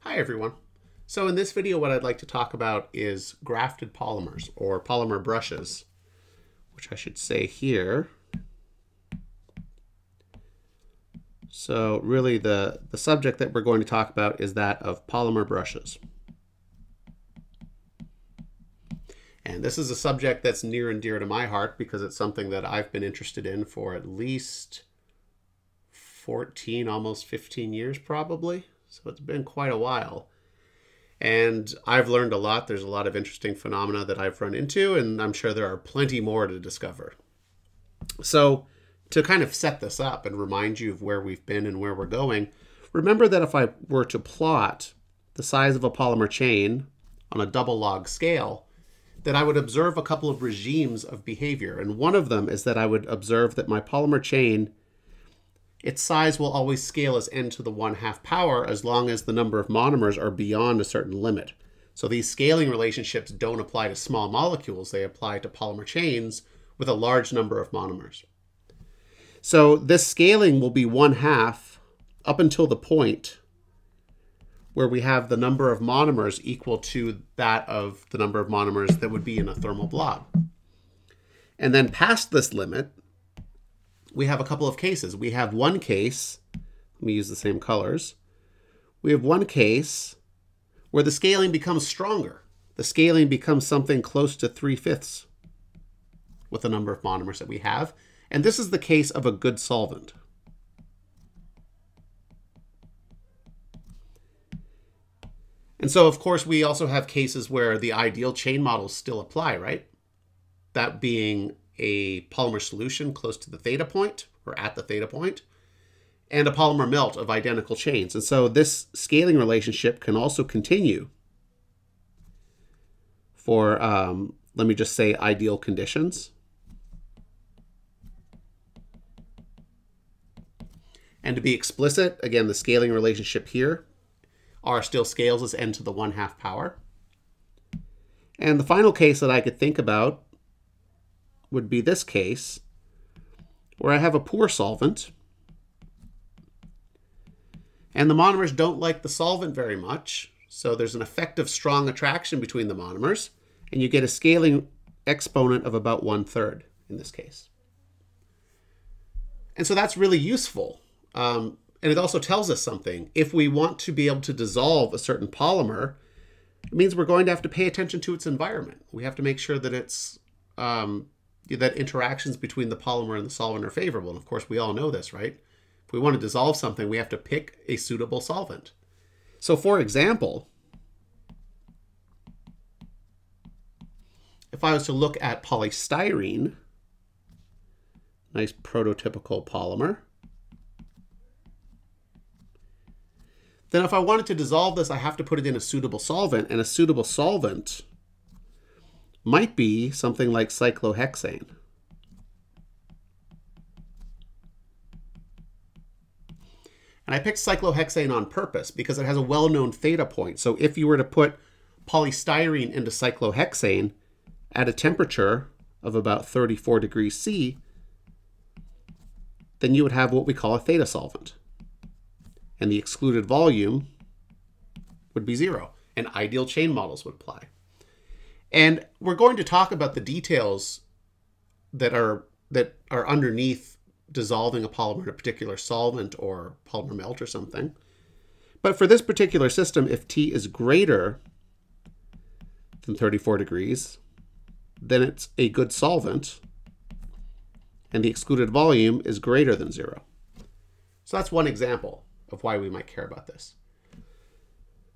Hi everyone. So in this video what I'd like to talk about is grafted polymers or polymer brushes, which I should say here. So really the subject that we're going to talk about is that of polymer brushes. And this is a subject that's near and dear to my heart because it's something that I've been interested in for at least 14, almost 15 years probably. So it's been quite a while. And I've learned a lot. There's a lot of interesting phenomena that I've run into, and I'm sure there are plenty more to discover. So to kind of set this up and remind you of where we've been and where we're going, remember that if I were to plot the size of a polymer chain on a double log scale, that I would observe a couple of regimes of behavior. And one of them is that I would observe that my polymer chain, its size will always scale as n to the 1/2 power as long as the number of monomers are beyond a certain limit. So these scaling relationships don't apply to small molecules, they apply to polymer chains with a large number of monomers. So this scaling will be 1/2 up until the point where we have the number of monomers equal to that of the number of monomers that would be in a thermal blob. And then past this limit, we have a couple of cases. We have one case, let me use the same colors. We have one case where the scaling becomes stronger. The scaling becomes something close to 3/5 with the number of monomers that we have. And this is the case of a good solvent. And so, of course, we also have cases where the ideal chain models still apply, right? That being a polymer solution close to the theta point or at the theta point, and a polymer melt of identical chains. And so this scaling relationship can also continue for, let me just say, ideal conditions. And to be explicit, again, the scaling relationship here R still scales as n to the 1/2 power. And the final case that I could think about would be this case, where I have a poor solvent, and the monomers don't like the solvent very much, so there's an effective strong attraction between the monomers, and you get a scaling exponent of about 1/3 in this case. And so that's really useful. And it also tells us something. If we want to be able to dissolve a certain polymer, it means we're going to have to pay attention to its environment. We have to make sure that it's that interactions between the polymer and the solvent are favorable. And of course, we all know this, right? If we want to dissolve something, we have to pick a suitable solvent. So for example, if I was to look at polystyrene, nice prototypical polymer, then if I wanted to dissolve this, I have to put it in a suitable solvent, and a suitable solvent might be something like cyclohexane. And I picked cyclohexane on purpose because it has a well-known theta point. So if you were to put polystyrene into cyclohexane at a temperature of about 34 degrees C, then you would have what we call a theta solvent. And the excluded volume would be 0, and ideal chain models would apply. And we're going to talk about the details that are underneath dissolving a polymer in a particular solvent or polymer melt or something. But for this particular system, if T is greater than 34 degrees, then it's a good solvent, and the excluded volume is greater than 0. So that's one example of why we might care about this.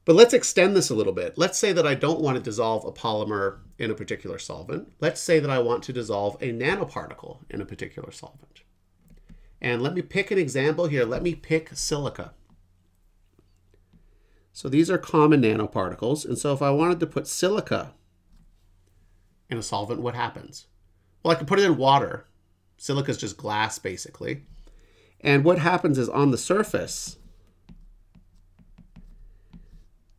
But let's extend this a little bit. Let's say that I don't want to dissolve a polymer in a particular solvent. Let's say that I want to dissolve a nanoparticle in a particular solvent. And let me pick an example here. Let me pick silica. So these are common nanoparticles. And so if I wanted to put silica in a solvent, what happens? Well, I can put it in water. Silica is just glass, basically. And what happens is on the surface,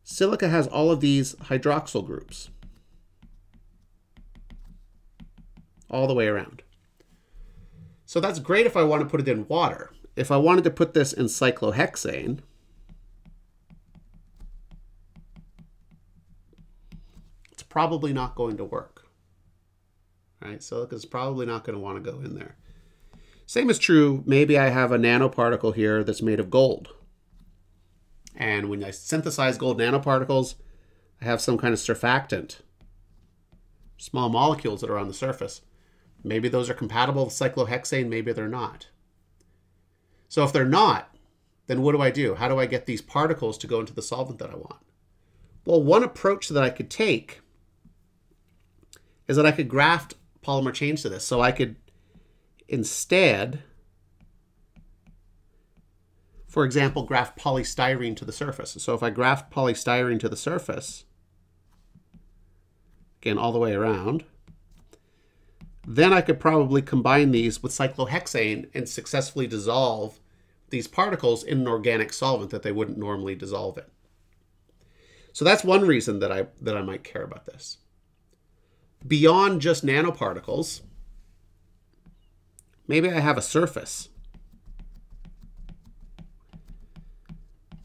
silica has all of these hydroxyl groups all the way around. So that's great if I want to put it in water. If I wanted to put this in cyclohexane, probably not going to work. Right? Silica's probably not going to want to go in there. Same is true, maybe I have a nanoparticle here that's made of gold. And when I synthesize gold nanoparticles, I have some kind of surfactant, small molecules that are on the surface. Maybe those are compatible with cyclohexane, maybe they're not. So if they're not, then what do? How do I get these particles to go into the solvent that I want? Well, one approach that I could take is that I could graft polymer chains to this. So I could instead, for example, graft polystyrene to the surface. So if I graft polystyrene to the surface, again, all the way around, then I could probably combine these with cyclohexane and successfully dissolve these particles in an organic solvent that they wouldn't normally dissolve in. So that's one reason that I might care about this. Beyond just nanoparticles, maybe I have a surface.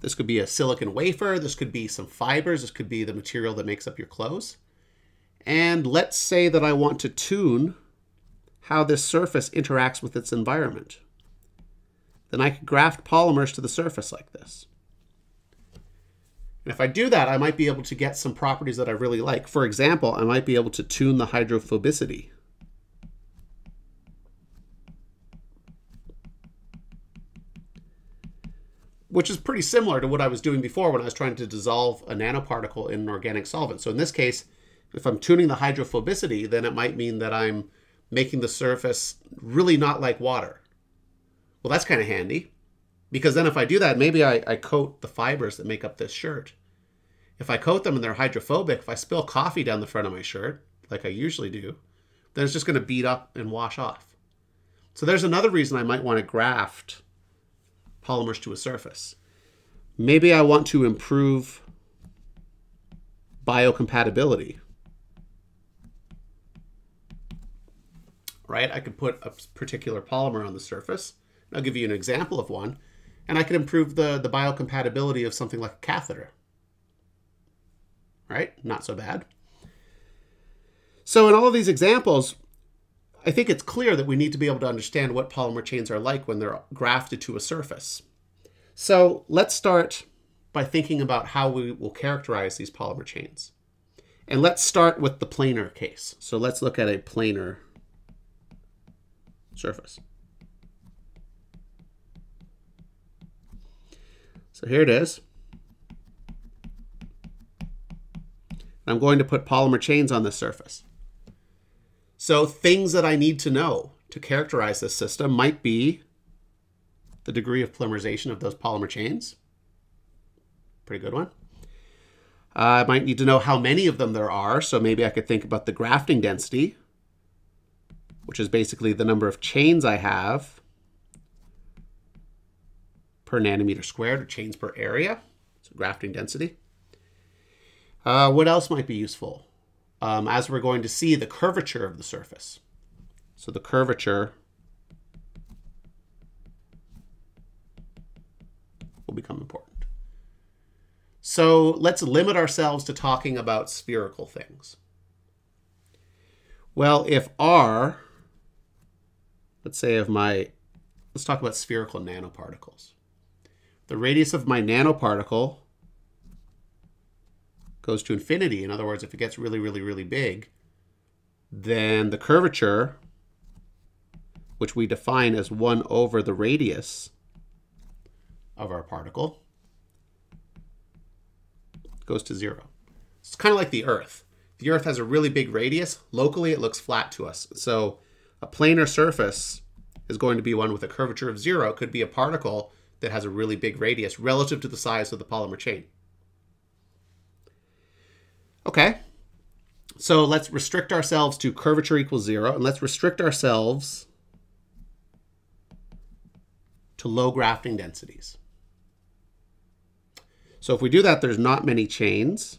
This could be a silicon wafer, this could be some fibers, this could be the material that makes up your clothes. And let's say that I want to tune how this surface interacts with its environment. Then I could graft polymers to the surface like this. And if I do that, I might be able to get some properties that I really like. For example, I might be able to tune the hydrophobicity. Which is pretty similar to what I was doing before when I was trying to dissolve a nanoparticle in an organic solvent. So in this case, if I'm tuning the hydrophobicity, then it might mean that I'm making the surface really not like water. Well, that's kind of handy, because then if I do that, maybe I coat the fibers that make up this shirt. If I coat them and they're hydrophobic, if I spill coffee down the front of my shirt, like I usually do, then it's just going to beat up and wash off. So there's another reason I might want to graft polymers to a surface. Maybe I want to improve biocompatibility. Right? I could put a particular polymer on the surface. I'll give you an example of one. And I could improve the biocompatibility of something like a catheter. Right? Not so bad. So in all of these examples, I think it's clear that we need to be able to understand what polymer chains are like when they're grafted to a surface. So let's start by thinking about how we will characterize these polymer chains. And let's start with the planar case. So let's look at a planar surface. So here it is. I'm going to put polymer chains on this surface. So things that I need to know to characterize this system might be the degree of polymerization of those polymer chains. Pretty good one. I might need to know how many of them there are. So maybe I could think about the grafting density, which is basically the number of chains I have per nanometer squared, or chains per area. So grafting density. What else might be useful? As we're going to see, the curvature of the surface. So the curvature will become important. So let's limit ourselves to talking about spherical things. Well, if R, let's talk about spherical nanoparticles. The radius of my nanoparticle goes to infinity. In other words, if it gets really, really, really big, then the curvature, which we define as 1 over the radius of our particle, goes to 0. It's kind of like the Earth. The Earth has a really big radius. Locally, it looks flat to us. So a planar surface is going to be one with a curvature of 0. It could be a particle that has a really big radius relative to the size of the polymer chain. Okay, so let's restrict ourselves to curvature equals 0, and let's restrict ourselves to low grafting densities. So if we do that, there's not many chains.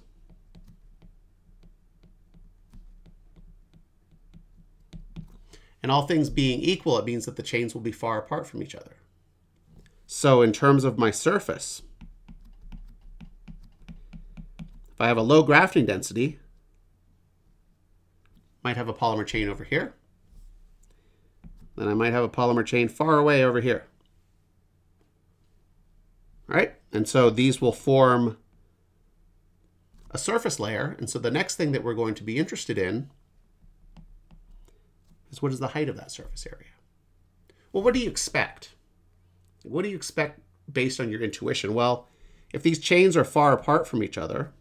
And all things being equal, it means that the chains will be far apart from each other. So in terms of my surface, if I have a low grafting density, might have a polymer chain over here. Then I might have a polymer chain far away over here. All right, and so these will form a surface layer. And so the next thing that we're going to be interested in is what is the height of that surface area? Well, what do you expect? What do you expect based on your intuition? Well, if these chains are far apart from each other,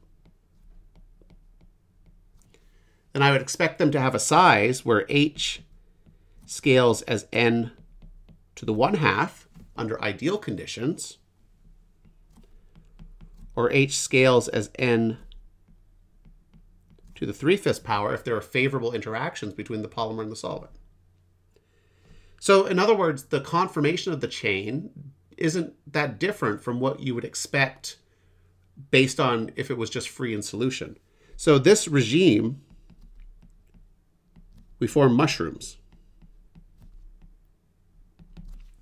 then I would expect them to have a size where h scales as n to the 1/2 under ideal conditions, or h scales as n to the 3/5 power if there are favorable interactions between the polymer and the solvent. So in other words, the conformation of the chain isn't that different from what you would expect based on if it was just free in solution. So this regime, we form mushrooms.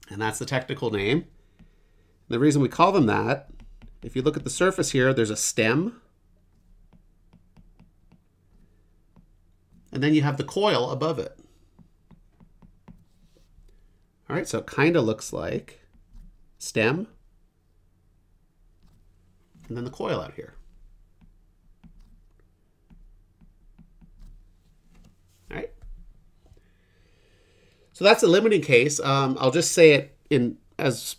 And that's the technical name. The reason we call them that, if you look at the surface here, there's a stem. And then you have the coil above it. All right, so it kind of looks like stem and then the coil out here. All right. So that's a limiting case. I'll just say it as,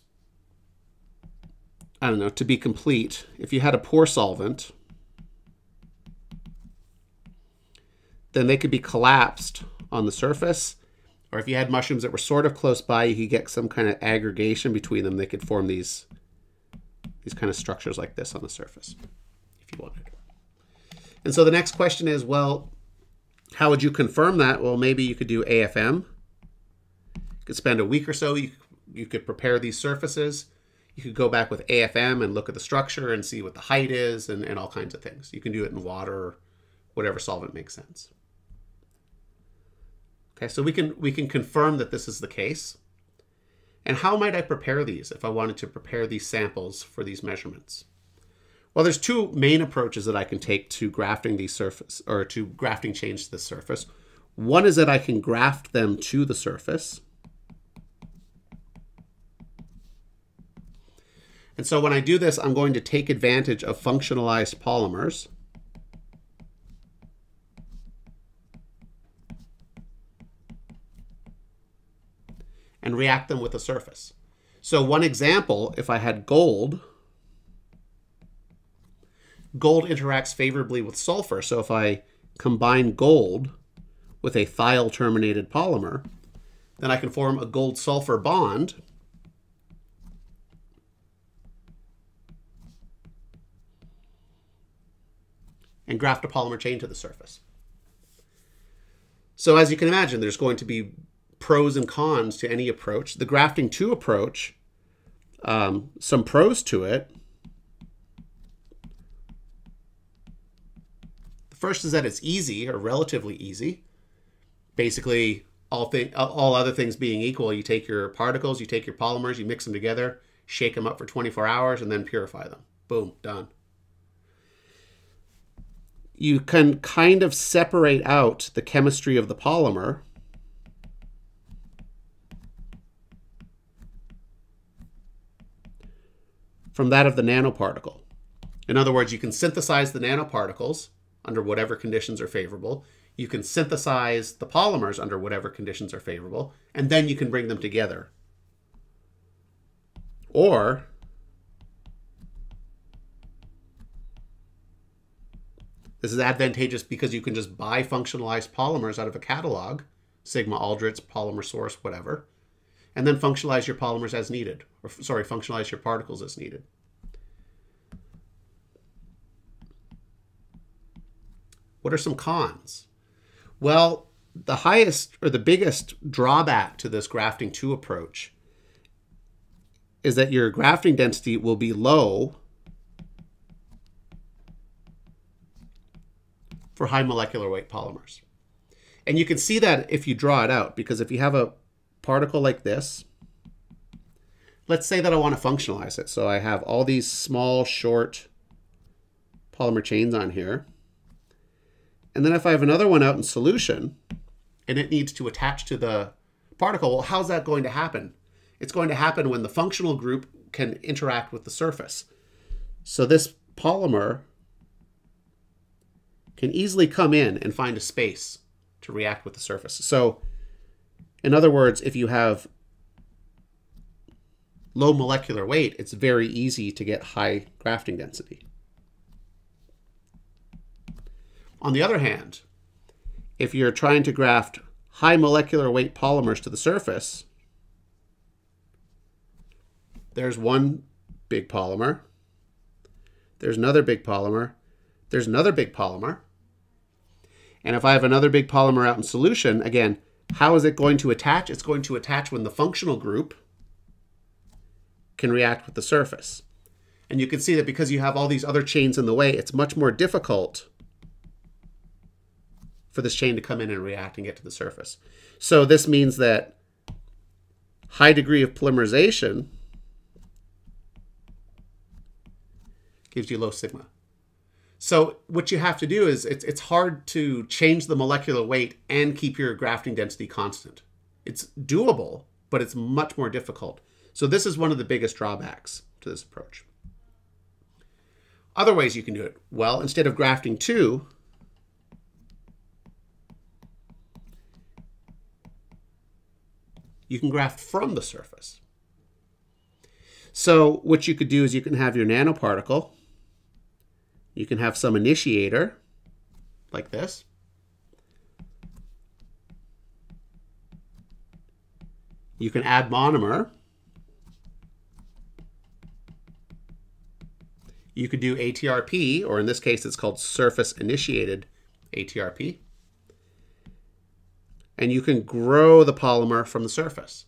I don't know, to be complete. If you had a poor solvent, then they could be collapsed on the surface. Or if you had mushrooms that were sort of close by, you could get some kind of aggregation between them. They could form these kind of structures like this on the surface, if you wanted. And so the next question is, well, how would you confirm that? Well, maybe you could do AFM. You could spend a week or so. You could prepare these surfaces. You could go back with AFM and look at the structure and see what the height is and all kinds of things. You can do it in water or whatever solvent makes sense. Okay, so we can confirm that this is the case. And how might I prepare these if I wanted to prepare these samples for these measurements? Well, there's two main approaches that I can take to grafting these surface, or to grafting chains to the surface. One is that I can graft them to the surface. And so when I do this, I'm going to take advantage of functionalized polymers. And react them with the surface. So one example, if I had gold, gold interacts favorably with sulfur. So if I combine gold with a thiol-terminated polymer, then I can form a gold-sulfur bond. And graft a polymer chain to the surface. So as you can imagine, there's going to be pros and cons to any approach. The grafting 2 approach, some pros to it. The first is that it's easy, or relatively easy. Basically, all other things being equal, you take your particles, you take your polymers, you mix them together, shake them up for 24 hours, and then purify them. Boom, done. You can kind of separate out the chemistry of the polymer from that of the nanoparticle. In other words, you can synthesize the nanoparticles under whatever conditions are favorable. You can synthesize the polymers under whatever conditions are favorable, and then you can bring them together. Or this is advantageous because you can just buy functionalized polymers out of a catalog, Sigma Aldrich, Polymer Source, whatever, and then functionalize your polymers as needed, or sorry, functionalize your particles as needed. What are some cons? Well, the highest or the biggest drawback to this grafting 2 approach is that your grafting density will be low for high molecular weight polymers. And you can see that if you draw it out, because if you have a particle like this, let's say that I want to functionalize it. So I have all these small, short polymer chains on here. And then if I have another one out in solution and it needs to attach to the particle, well, how's that going to happen? It's going to happen when the functional group can interact with the surface. So this polymer can easily come in and find a space to react with the surface. So in other words, if you have low molecular weight, it's very easy to get high grafting density. On the other hand, if you're trying to graft high molecular weight polymers to the surface, there's one big polymer, there's another big polymer, there's another big polymer. And if I have another big polymer out in solution, again, how is it going to attach? It's going to attach when the functional group can react with the surface. And you can see that because you have all these other chains in the way, it's much more difficult for this chain to come in and react and get to the surface. So this means that high degree of polymerization gives you low sigma. So what you have to do is, it's hard to change the molecular weight and keep your grafting density constant. It's doable, but it's much more difficult. So this is one of the biggest drawbacks to this approach. Other ways you can do it. Well, instead of grafting to, you can graft from the surface. So what you could do is you can have your nanoparticle. You can have some initiator, like this. You can add monomer. You could do ATRP, or in this case, it's called surface-initiated ATRP. And you can grow the polymer from the surface.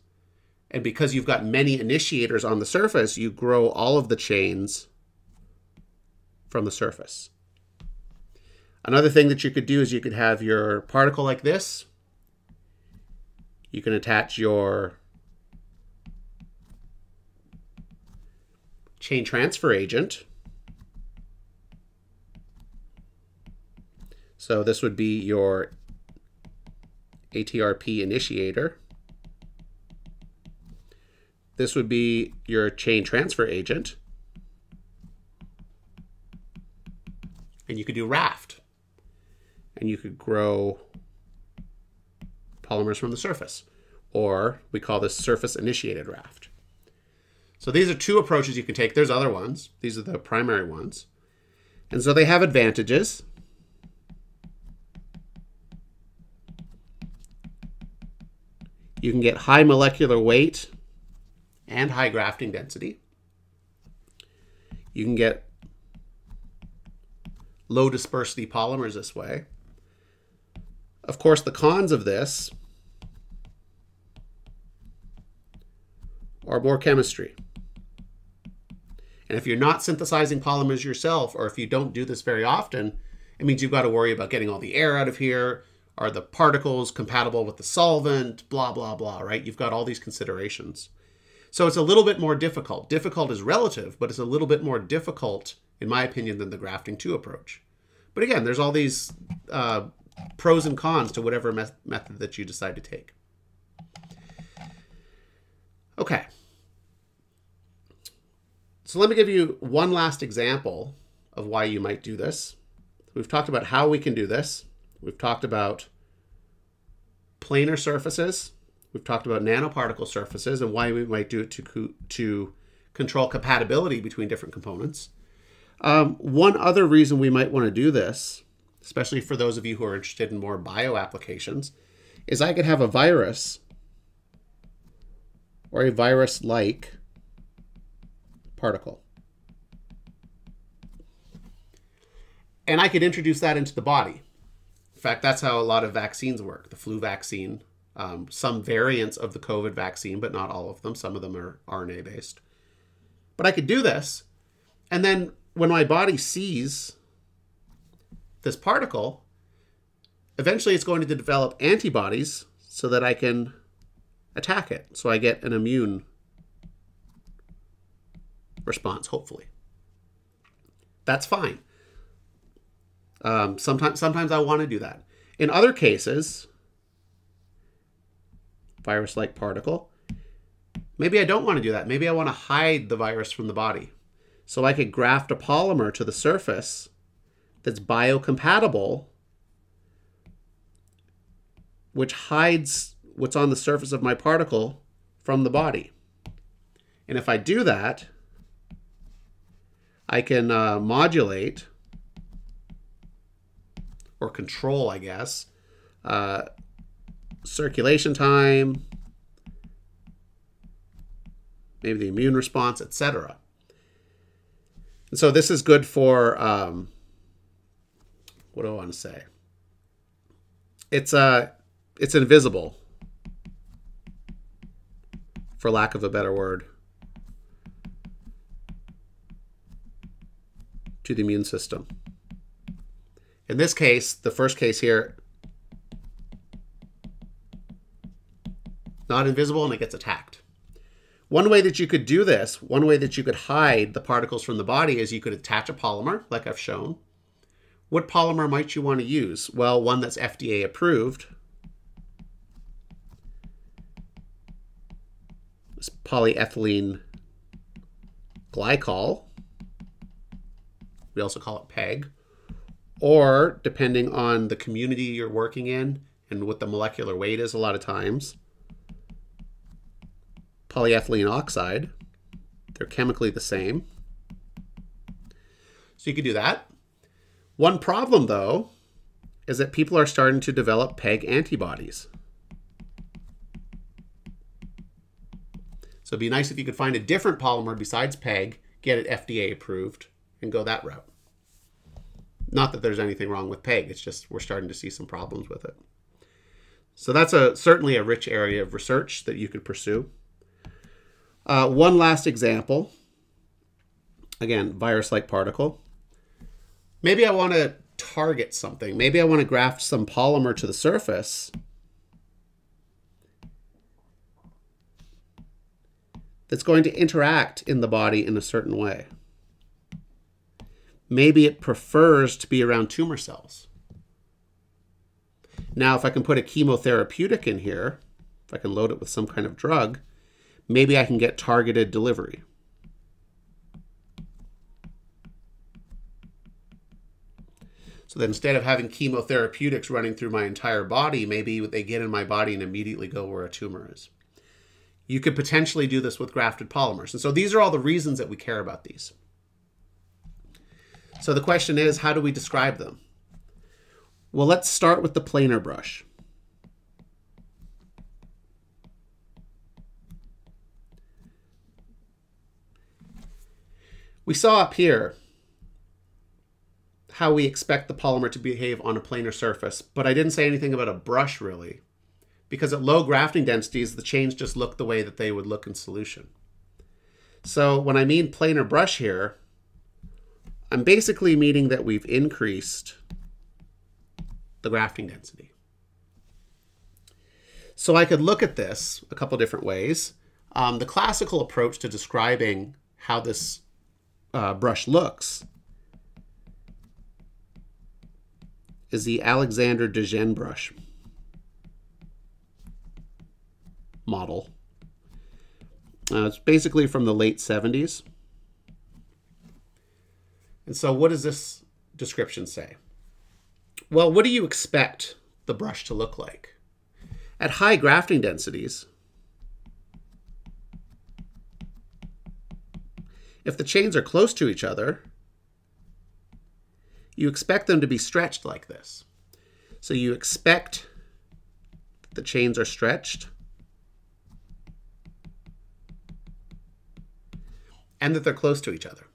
And because you've got many initiators on the surface, you grow all of the chains from the surface. Another thing that you could do is you could have your particle like this. You can attach your chain transfer agent. So this would be your ATRP initiator. This would be your chain transfer agent. And you could do raft. And you could grow polymers from the surface. Or we call this surface-initiated raft. So these are two approaches you can take. There's other ones. These are the primary ones. And so they have advantages. You can get high molecular weight and high grafting density. You can get low dispersity polymers this way. Of course, the cons of this are more chemistry. And if you're not synthesizing polymers yourself, or if you don't do this very often, it means you've got to worry about getting all the air out of here. Are the particles compatible with the solvent? Blah, blah, blah, right? You've got all these considerations. So it's a little bit more difficult. Difficult is relative, but it's a little bit more difficult, in my opinion, than the grafting 2 approach. But again, there's all these pros and cons to whatever method that you decide to take. Okay. So let me give you one last example of why you might do this. We've talked about how we can do this. We've talked about planar surfaces. We've talked about nanoparticle surfaces and why we might do it to control compatibility between different components. One other reason we might want to do this, especially for those of you who are interested in more bio applications, is I could have a virus or a virus-like particle. And I could introduce that into the body. In fact, that's how a lot of vaccines work. The flu vaccine, some variants of the COVID vaccine, but not all of them. Some of them are RNA-based. But I could do this, and then when my body sees this particle, eventually it's going to develop antibodies so that I can attack it. So I get an immune response, hopefully. That's fine. Sometimes I want to do that. In other cases, virus-like particle, maybe I don't want to do that. Maybe I want to hide the virus from the body. So I could graft a polymer to the surface that's biocompatible, which hides what's on the surface of my particle from the body. And if I do that, I can modulate or control, I guess, circulation time, maybe the immune response, etc. And so this is good for, what do I want to say? It's invisible, for lack of a better word, to the immune system. In this case, the first case here, not invisible and it gets attacked. One way that you could do this, one way that you could hide the particles from the body is you could attach a polymer, like I've shown. What polymer might you want to use? Well, one that's FDA approved. It's polyethylene glycol. We also call it PEG. Or, depending on the community you're working in and what the molecular weight is a lot of times, polyethylene oxide. They're chemically the same. So you could do that. One problem, though, is that people are starting to develop PEG antibodies. So it'd be nice if you could find a different polymer besides PEG, get it FDA approved, and go that route. Not that there's anything wrong with PEG, it's just we're starting to see some problems with it. So that's certainly a rich area of research that you could pursue. One last example. Again, virus-like particle. Maybe I want to target something. Maybe I want to graft some polymer to the surface that's going to interact in the body in a certain way. Maybe it prefers to be around tumor cells. Now, if I can put a chemotherapeutic in here, if I can load it with some kind of drug, maybe I can get targeted delivery. So that instead of having chemotherapeutics running through my entire body, maybe they get in my body and immediately go where a tumor is. You could potentially do this with grafted polymers. And so these are all the reasons that we care about these. So the question is, how do we describe them? Well, let's start with the planar brush. We saw up here how we expect the polymer to behave on a planar surface, but I didn't say anything about a brush really, because at low grafting densities, the chains just look the way that they would look in solution. So when I mean planar brush here, I'm basically meaning that we've increased the grafting density. So I could look at this a couple different ways. The classical approach to describing how this brush looks is the Alexander Dejean brush model. It's basically from the late 70s. And so what does this description say? Well, what do you expect the brush to look like? At high grafting densities, if the chains are close to each other, you expect them to be stretched like this. So you expect the chains are stretched and that they're close to each other.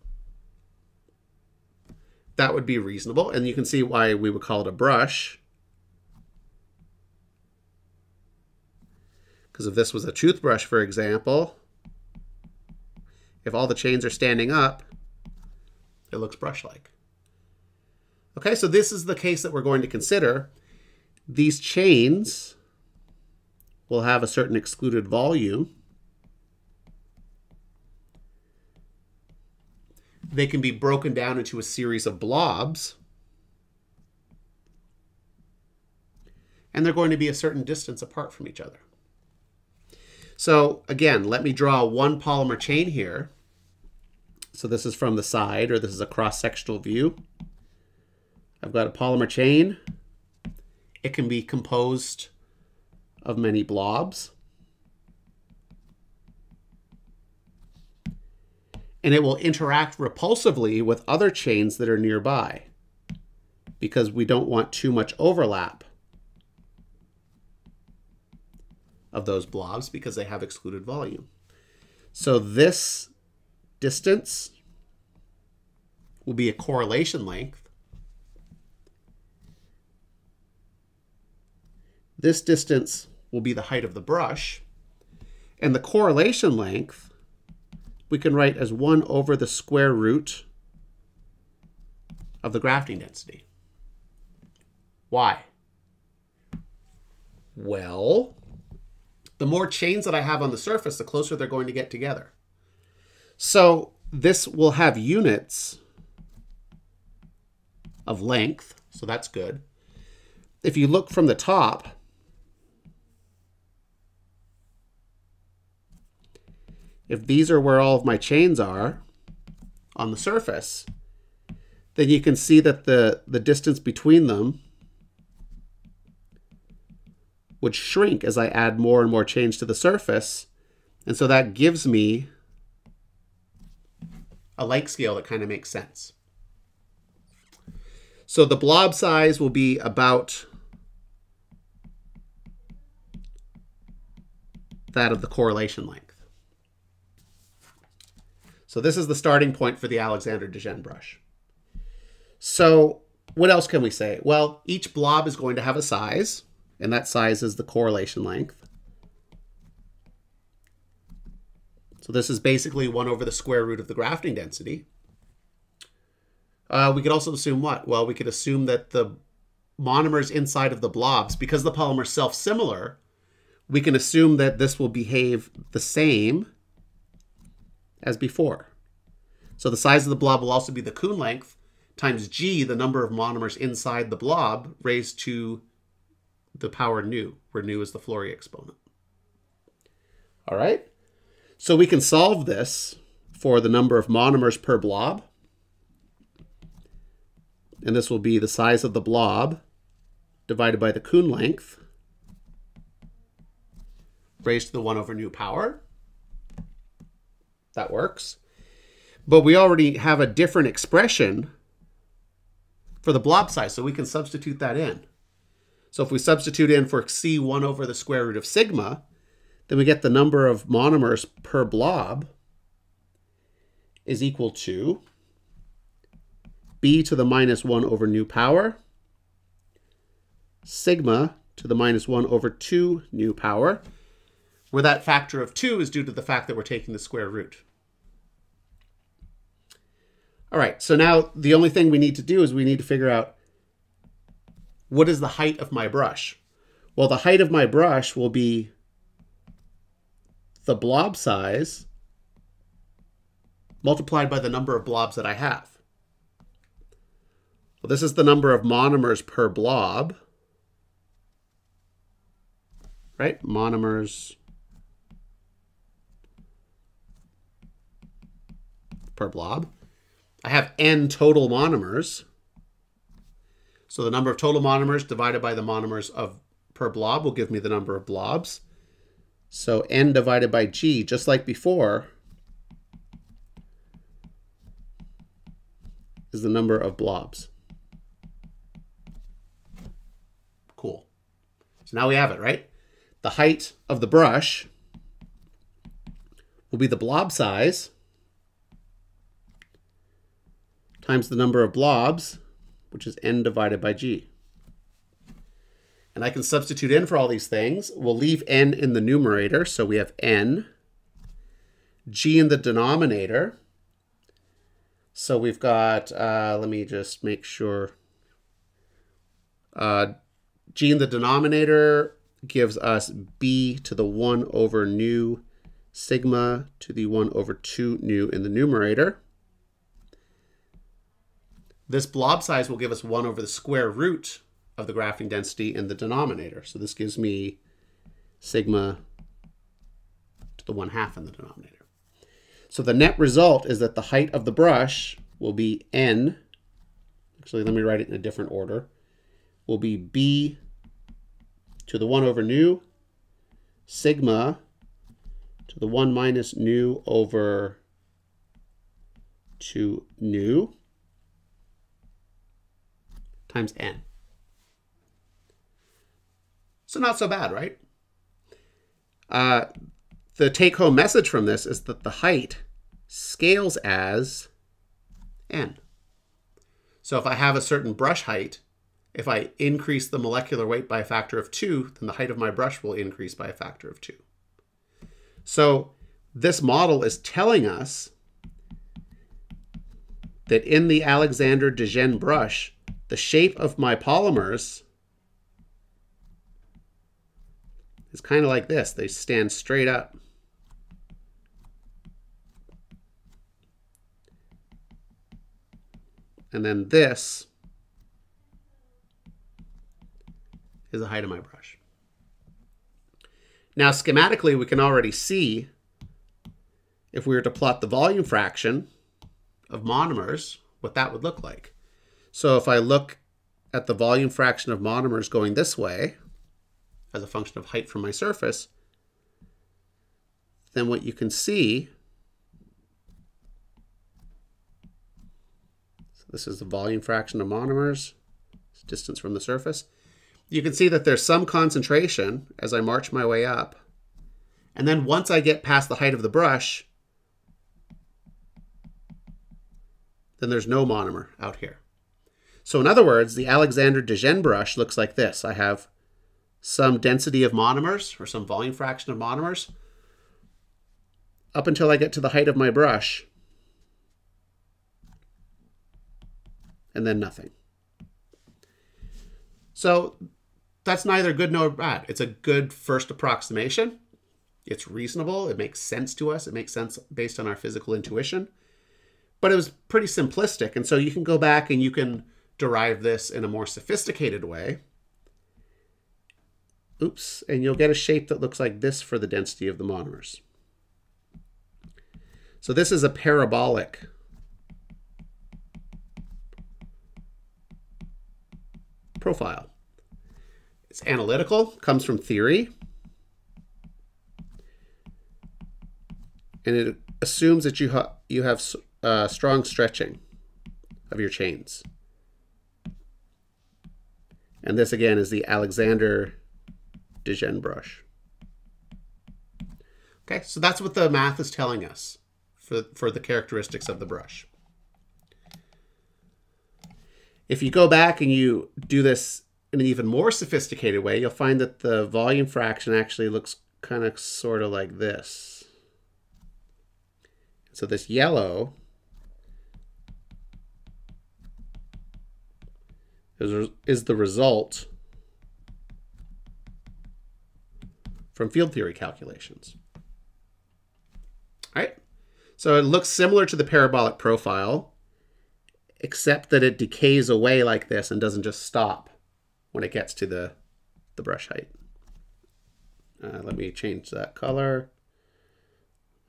That would be reasonable, and you can see why we would call it a brush. Because if this was a toothbrush, for example, if all the chains are standing up, it looks brush-like. Okay, so this is the case that we're going to consider. These chains will have a certain excluded volume. They can be broken down into a series of blobs. and they're going to be a certain distance apart from each other. So again, let me draw one polymer chain here. So this is from the side, or this is a cross-sectional view. I've got a polymer chain. It can be composed of many blobs. And it will interact repulsively with other chains that are nearby because we don't want too much overlap of those blobs because they have excluded volume. So this distance will be a correlation length. This distance will be the height of the brush. And the correlation length we can write as 1 over the square root of the grafting density. Why? Well, the more chains that I have on the surface, the closer they're going to get together. So this will have units of length, so that's good. If you look from the top, if these are where all of my chains are on the surface, then you can see that the distance between them would shrink as I add more and more chains to the surface. And so that gives me a length scale that kind of makes sense. So the blob size will be about that of the correlation length. So this is the starting point for the Alexander Dejean brush. So what else can we say? Well, each blob is going to have a size, and that size is the correlation length. So this is basically 1 over the square root of the grafting density. We could also assume what? Well, we could assume that the monomers inside of the blobs, because the polymer is self-similar, we can assume that this will behave the same as before. So the size of the blob will also be the Kuhn length times g, the number of monomers inside the blob, raised to the power nu, where nu is the Flory exponent. All right? So we can solve this for the number of monomers per blob. And this will be the size of the blob divided by the Kuhn length raised to the 1 over nu power. That works. But we already have a different expression for the blob size, so we can substitute that in. So if we substitute in for c 1 over the square root of sigma, then we get the number of monomers per blob is equal to b to the minus 1 over nu power, sigma to the minus 1 over 2 nu power, where that factor of 2 is due to the fact that we're taking the square root. All right, so now the only thing we need to do is we need to figure out what is the height of my brush. Well, the height of my brush will be the blob size multiplied by the number of blobs that I have. Well, this is the number of monomers per blob, right? Monomers per blob. I have n total monomers. So the number of total monomers divided by the monomers per blob will give me the number of blobs. So n divided by g, just like before, is the number of blobs. Cool. So now we have it, right? The height of the brush will be the blob size times the number of blobs, which is n divided by g. And I can substitute in for all these things. We'll leave n in the numerator, so we have n. G in the denominator. So we've got, let me just make sure. G in the denominator gives us b to the 1 over nu sigma to the 1 over 2 nu in the numerator. This blob size will give us 1 over the square root of the grafting density in the denominator. So this gives me sigma to the 1/2 in the denominator. So the net result is that the height of the brush will be n. Actually, let me write it in a different order. Will be b to the 1 over nu sigma to the 1 minus nu over 2 nu times n. So not so bad, right? The take-home message from this is that the height scales as n. So if I have a certain brush height, if I increase the molecular weight by a factor of 2, then the height of my brush will increase by a factor of 2. So this model is telling us that in the Alexander de Gennes brush, the shape of my polymers is kind of like this. They stand straight up. And then this is the height of my brush. Now, schematically, we can already see if we were to plot the volume fraction of monomers, what that would look like. So if I look at the volume fraction of monomers going this way as a function of height from my surface, then what you can see, so this is the volume fraction of monomers, distance from the surface. You can see that there's some concentration as I march my way up. And then once I get past the height of the brush, then there's no monomer out here. So in other words, the Alexander de Gennes brush looks like this. I have some density of monomers, or some volume fraction of monomers, up until I get to the height of my brush, and then nothing. So that's neither good nor bad. It's a good first approximation. It's reasonable. It makes sense to us. It makes sense based on our physical intuition. But it was pretty simplistic. And so you can go back and you can derive this in a more sophisticated way. Oops. And you'll get a shape that looks like this for the density of the monomers. So this is a parabolic profile. It's analytical, comes from theory, and it assumes that you have strong stretching of your chains. And this again is the Alexander de Gennes brush. Okay, so that's what the math is telling us for the characteristics of the brush. If you go back and you do this in an even more sophisticated way, you'll find that the volume fraction actually looks kind of sort of like this. So this yellow is the result from field theory calculations. All right? So it looks similar to the parabolic profile, except that it decays away like this and doesn't just stop when it gets to the brush height. Let me change that color.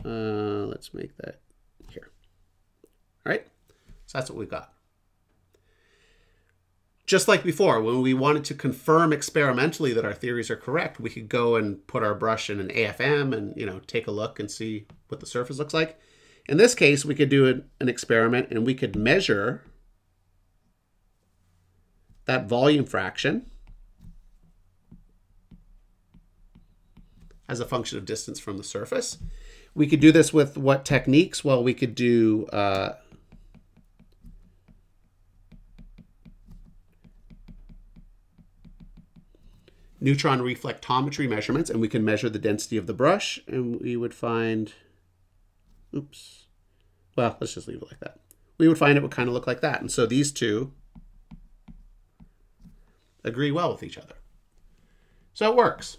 Let's make that here. All right, so that's what we've got. Just like before, when we wanted to confirm experimentally that our theories are correct, we could go and put our brush in an AFM and take a look and see what the surface looks like. In this case, we could do an experiment and we could measure that volume fraction as a function of distance from the surface. We could do this with what techniques? Well, we could do neutron reflectometry measurements, and we can measure the density of the brush, and we would find, oops, well, let's just leave it like that. We would find it would kind of look like that. And so these two agree well with each other. So it works.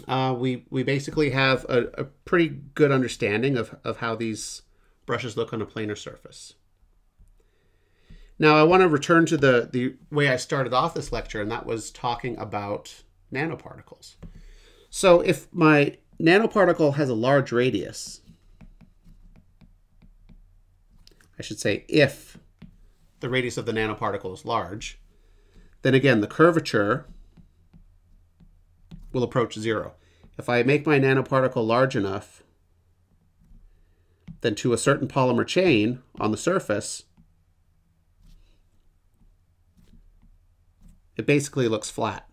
We basically have a pretty good understanding of how these brushes look on a planar surface. Now I want to return to the way I started off this lecture, and that was talking about nanoparticles. So if my nanoparticle has a large radius, I should say if the radius of the nanoparticle is large, then again the curvature will approach 0. If I make my nanoparticle large enough, then to a certain polymer chain on the surface, it basically looks flat.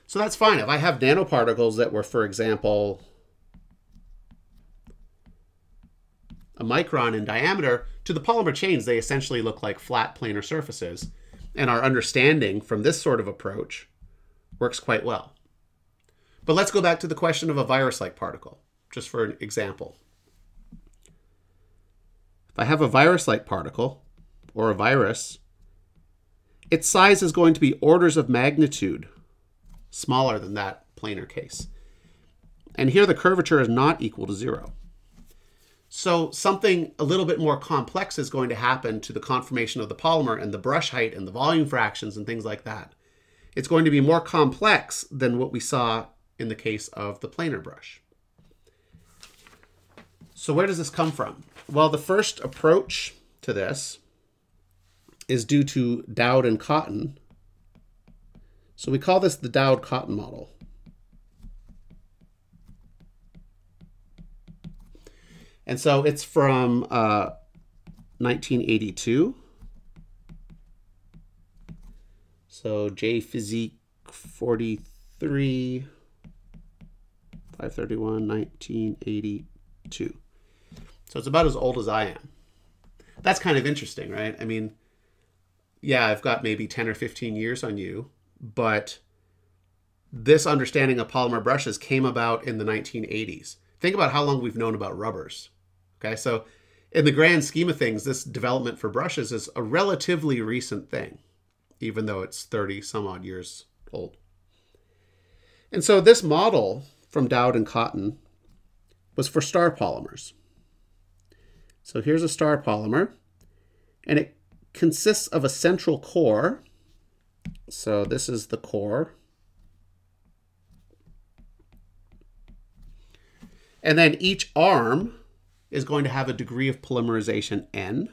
So that's fine. If I have nanoparticles that were, for example, a micron in diameter, to the polymer chains, they essentially look like flat planar surfaces. And our understanding from this sort of approach works quite well. But let's go back to the question of a virus-like particle, just for an example. If I have a virus-like particle, or a virus, its size is going to be orders of magnitude smaller than that planar case. And here the curvature is not equal to 0. So something a little bit more complex is going to happen to the conformation of the polymer and the brush height and the volume fractions and things like that. It's going to be more complex than what we saw in the case of the planar brush. So where does this come from? Well, the first approach to this is due to Daoud and Cotton. So we call this the Daoud-Cotton model. And so it's from 1982. So J Physique 43, 531, 1982. So it's about as old as I am. That's kind of interesting, right? I mean, yeah, I've got maybe 10 or 15 years on you, but this understanding of polymer brushes came about in the 1980s. Think about how long we've known about rubbers. Okay, so in the grand scheme of things, this development for brushes is a relatively recent thing, even though it's 30 some odd years old. And so this model from Daoud and Cotton was for star polymers. So here's a star polymer, and it consists of a central core. So this is the core. And then each arm is going to have a degree of polymerization n.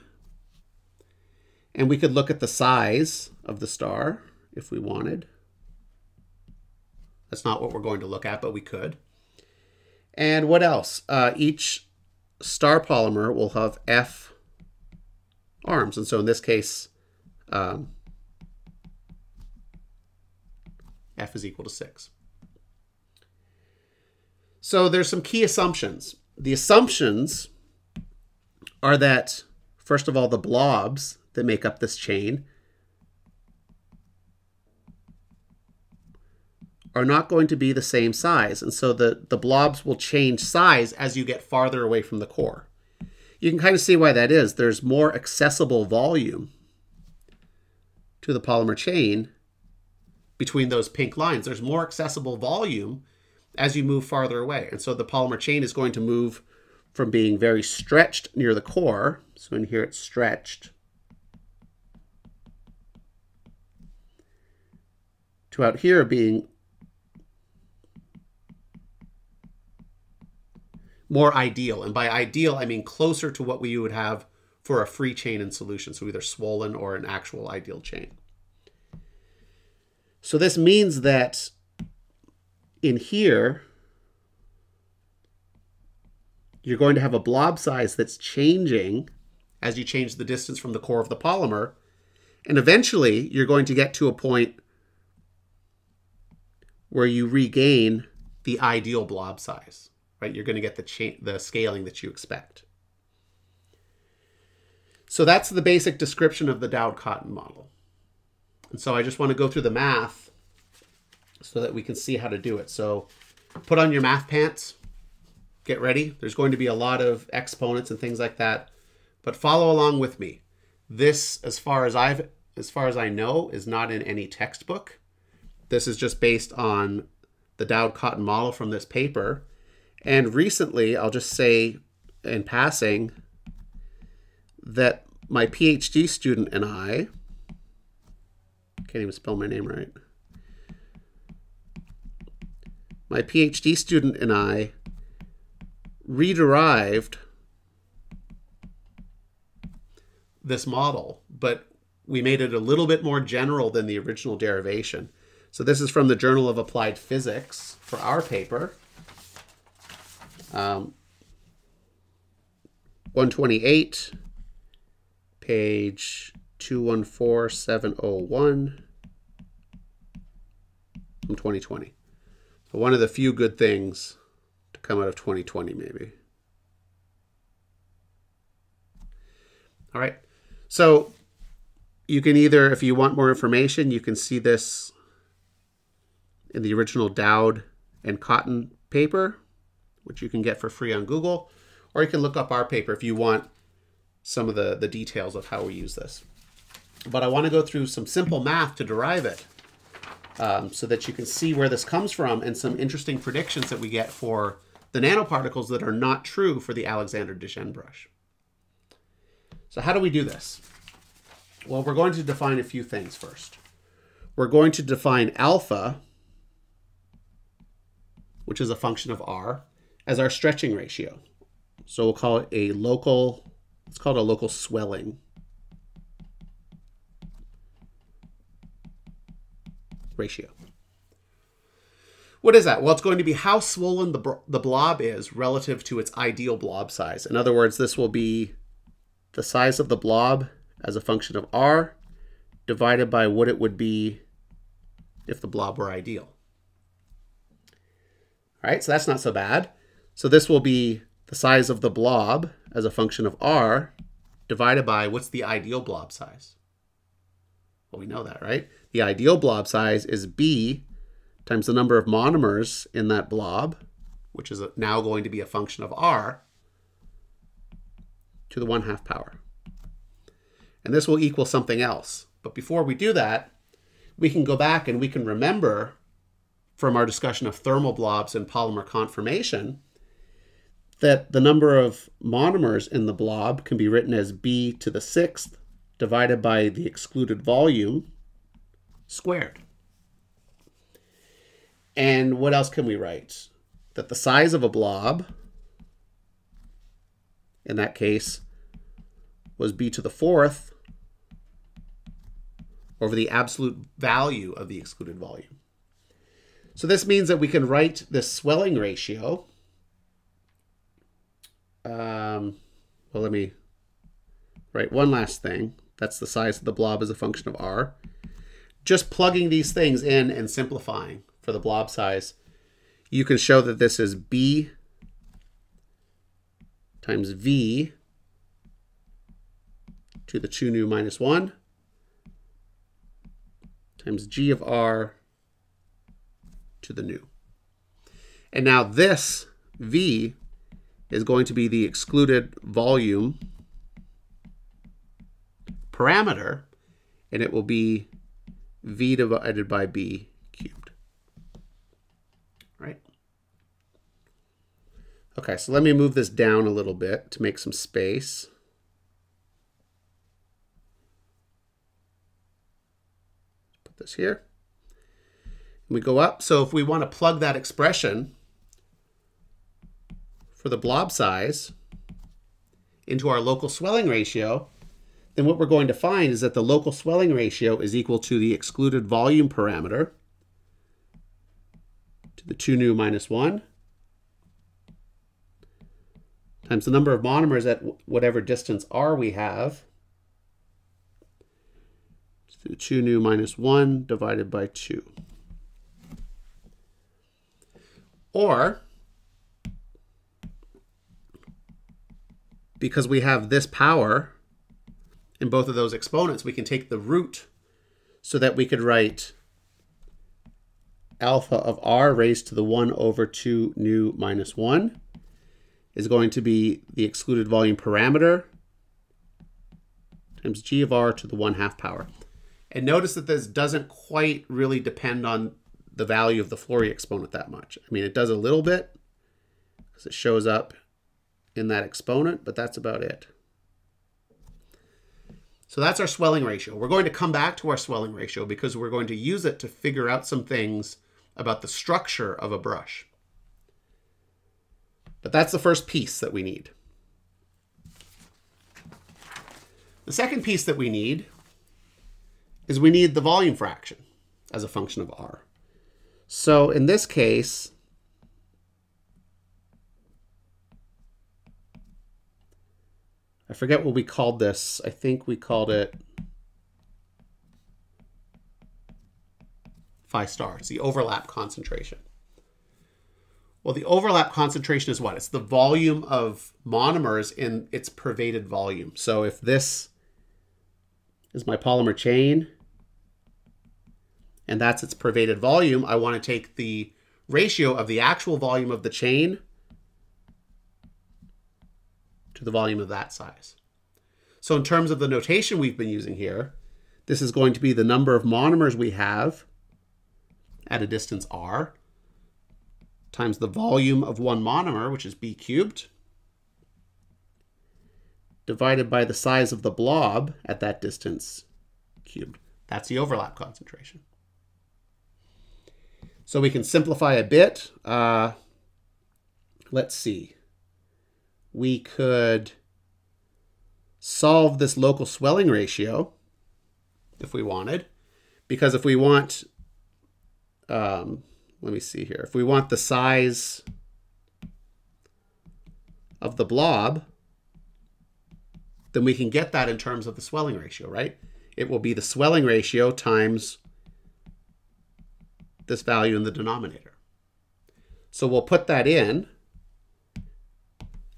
And we could look at the size of the star if we wanted. That's not what we're going to look at, but we could. And what else? Each star polymer will have F arms. And so in this case, F is equal to 6. So there's some key assumptions. The assumptions are that, first of all, the blobs that make up this chain are not going to be the same size. And so the blobs will change size as you get farther away from the core. You can kind of see why that is. There's more accessible volume to the polymer chain between those pink lines. There's more accessible volume as you move farther away. And so the polymer chain is going to move from being very stretched near the core. So in here it's stretched, to out here being more ideal. And by ideal, I mean closer to what we would have for a free chain in solution. So either swollen or an actual ideal chain. So this means that in here, you're going to have a blob size that's changing as you change the distance from the core of the polymer. And eventually, you're going to get to a point where you regain the ideal blob size, right? You're going to get the scaling that you expect. So that's the basic description of the Daoud-Cotton model. And so I just want to go through the math so that we can see how to do it. So put on your math pants. Get ready. There's going to be a lot of exponents and things like that, but follow along with me. This, as far as I know, is not in any textbook. This is just based on the Daoud-Cotton model from this paper. And recently, I'll just say in passing that my PhD student and I, can't even spell my name right. My PhD student and I rederived this model, but we made it a little bit more general than the original derivation. So this is from the Journal of Applied Physics for our paper. 128, page 214701 from 2020. So one of the few good things to come out of 2020, maybe. All right. So you can either, if you want more information, you can see this in the original Dowd and Cotton paper, which you can get for free on Google, or you can look up our paper if you want some of the details of how we use this. But I want to go through some simple math to derive it so that you can see where this comes from and some interesting predictions that we get for the nanoparticles that are not true for the Alexander Duchenne brush. So how do we do this? Well, we're going to define a few things first. We're going to define alpha, which is a function of R, as our stretching ratio. So we'll call it a local, it's called a local swelling ratio. What is that? Well, it's going to be how swollen the blob is relative to its ideal blob size. In other words, this will be the size of the blob as a function of R divided by what it would be if the blob were ideal. All right, so that's not so bad. So this will be the size of the blob as a function of R divided by what's the ideal blob size? Well, we know that, right? The ideal blob size is B times the number of monomers in that blob, which is now going to be a function of R, to the 1/2 power. And this will equal something else. But before we do that, we can go back and we can remember from our discussion of thermal blobs and polymer conformation that the number of monomers in the blob can be written as B to the 6th divided by the excluded volume squared. And what else can we write? That the size of a blob, in that case, was B to the 4th over the absolute value of the excluded volume. So this means that we can write this swelling ratio. Well, let me write one last thing. That's the size of the blob as a function of R. Just plugging these things in and simplifying for the blob size, you can show that this is B times V to the 2 nu minus 1 times G of R to the nu. And now this V is going to be the excluded volume parameter, and it will be V divided by B cubed. Right? Okay, so let me move this down a little bit to make some space. Put this here. And we go up. So if we want to plug that expression for the blob size into our local swelling ratio, then what we're going to find is that the local swelling ratio is equal to the excluded volume parameter to the 2 nu minus 1 times the number of monomers at whatever distance R we have to the 2 nu minus 1 divided by 2. Or, because we have this power in both of those exponents, we can take the root so that we could write alpha of R raised to the 1 over 2 nu minus 1 is going to be the excluded volume parameter times G of R to the 1/2 power. And notice that this doesn't quite really depend on the value of the Flory exponent that much. I mean, it does a little bit because it shows up in that exponent, but that's about it. So that's our swelling ratio. We're going to come back to our swelling ratio because we're going to use it to figure out some things about the structure of a brush. But that's the first piece that we need. The second piece that we need is we need the volume fraction as a function of R. So in this case, I forget what we called this. I think we called it phi star. It's the overlap concentration. Well, the overlap concentration is what? It's the volume of monomers in its pervaded volume. So if this is my polymer chain, and that's its pervaded volume, I want to take the ratio of the actual volume of the chain to the volume of that size. So in terms of the notation we've been using here, this is going to be the number of monomers we have at a distance r times the volume of one monomer, which is b cubed, divided by the size of the blob at that distance cubed. That's the overlap concentration. So we can simplify a bit. Let's see. We could solve this local swelling ratio if we wanted, because if we want, let me see here, if we want the size of the blob, then we can get that in terms of the swelling ratio, right? It will be the swelling ratio times this value in the denominator. So we'll put that in.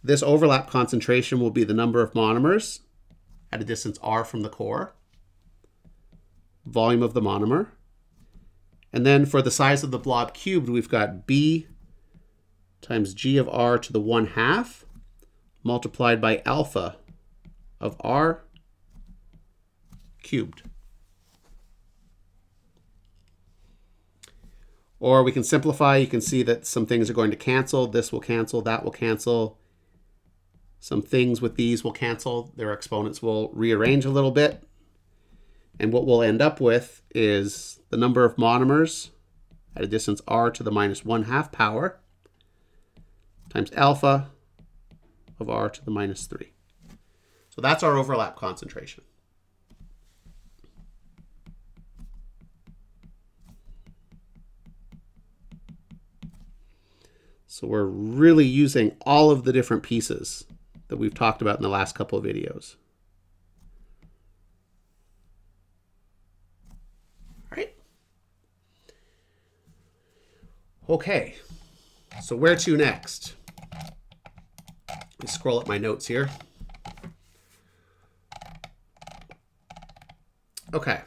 This overlap concentration will be the number of monomers at a distance r from the core, volume of the monomer. And then for the size of the blob cubed, we've got b times g of r to the 1/2 multiplied by alpha of r cubed. Or we can simplify. You can see that some things are going to cancel. This will cancel, that will cancel. Some things with these will cancel. Their exponents will rearrange a little bit. And what we'll end up with is the number of monomers at a distance r to the minus 1/2 power times alpha of r to the minus 3. So that's our overlap concentration. So we're really using all of the different pieces that we've talked about in the last couple of videos. All right. Okay, so where to next? Let me scroll up my notes here. Okay.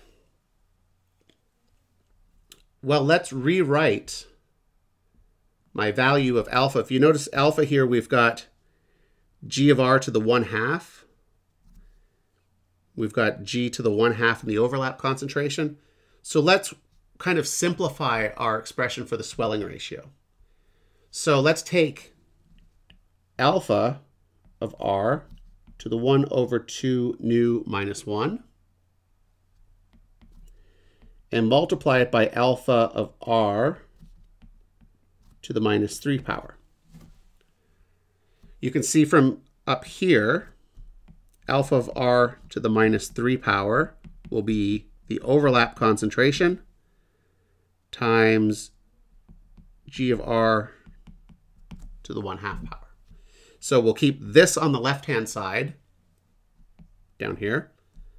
Well, let's rewrite my value of alpha. If you notice alpha here, we've got g of r to the 1/2. We've got g to the 1/2 in the overlap concentration. So let's kind of simplify our expression for the swelling ratio. So let's take alpha of r to the 1/2 nu minus 1 and multiply it by alpha of r to the minus 3 power. You can see from up here, alpha of r to the minus 3 power will be the overlap concentration times g of r to the 1/2 power. So we'll keep this on the left-hand side down here,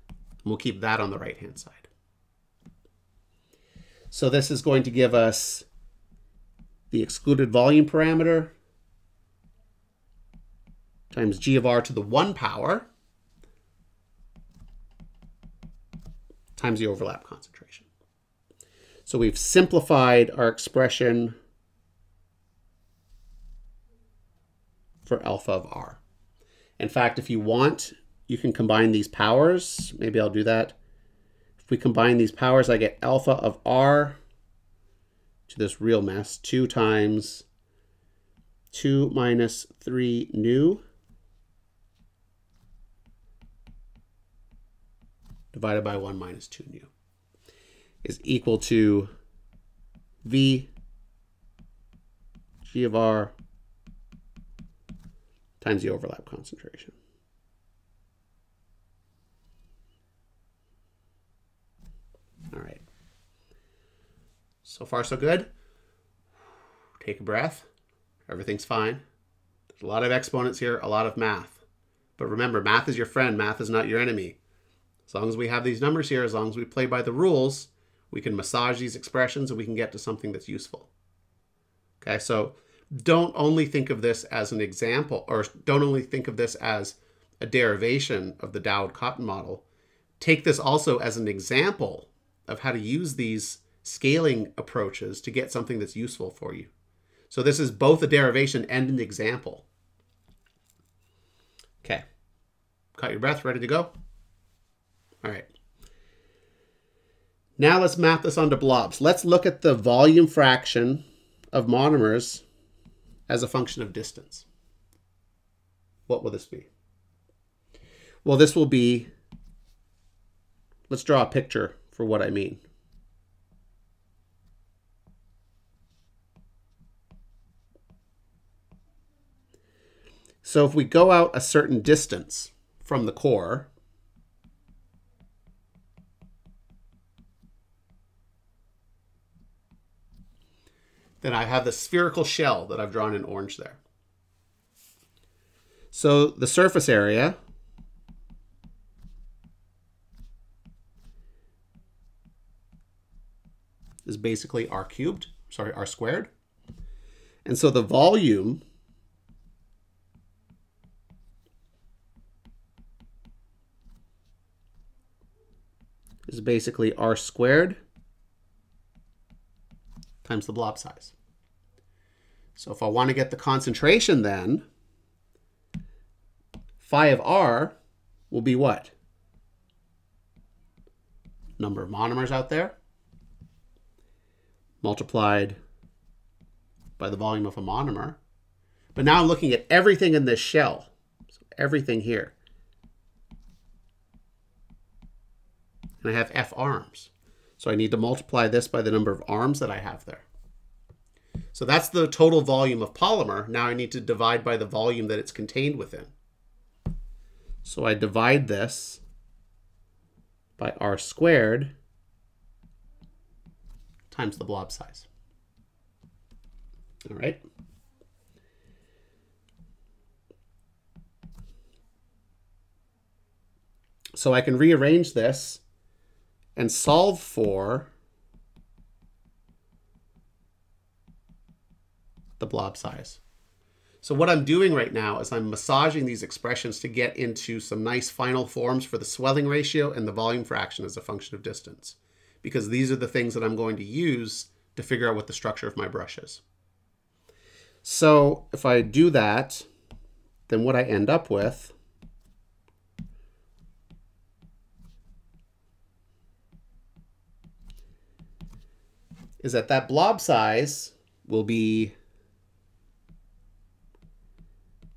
and we'll keep that on the right-hand side. So this is going to give us the excluded volume parameter times g of r to the 1 power times the overlap concentration. So we've simplified our expression for alpha of r. In fact, if you want, you can combine these powers. Maybe I'll do that. If we combine these powers, I get alpha of r to this real mess, 2 times 2 minus 3 nu divided by 1 minus 2 nu is equal to V G of R times the overlap concentration. All right. So far, so good. Take a breath. Everything's fine. There's a lot of exponents here, a lot of math. But remember, math is your friend. Math is not your enemy. As long as we have these numbers here, as long as we play by the rules, we can massage these expressions and we can get to something that's useful. Okay, so don't only think of this as an example, or don't only think of this as a derivation of the Daoud-Cotton model. Take this also as an example of how to use these scaling approaches to get something that's useful for you. So this is both a derivation and an example. Okay, caught your breath, ready to go? All right. Now let's map this onto blobs. Let's look at the volume fraction of monomers as a function of distance. What will this be? Well, this will be, let's draw a picture for what I mean. So if we go out a certain distance from the core, then I have the spherical shell that I've drawn in orange there. So the surface area is basically r squared. And so the volume is basically r squared times the blob size. So if I want to get the concentration, then phi of r will be what? Number of monomers out there multiplied by the volume of a monomer. But now I'm looking at everything in this shell. So everything here. And I have F arms. So I need to multiply this by the number of arms that I have there. So that's the total volume of polymer. Now I need to divide by the volume that it's contained within. So I divide this by r squared times the blob size. All right. So I can rearrange this and solve for the blob size. So what I'm doing right now is I'm massaging these expressions to get into some nice final forms for the swelling ratio and the volume fraction as a function of distance, because these are the things that I'm going to use to figure out what the structure of my brush is. So if I do that, then what I end up with is that blob size will be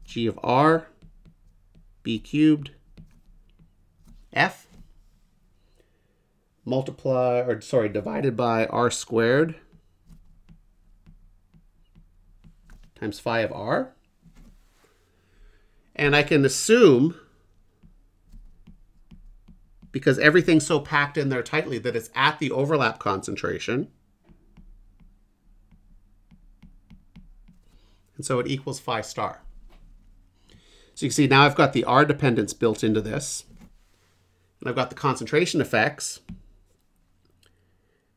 G of R B cubed F divided by R squared times phi of R. And I can assume, because everything's so packed in there tightly, that it's at the overlap concentration. And so it equals phi star. So you can see now I've got the R dependence built into this. And I've got the concentration effects.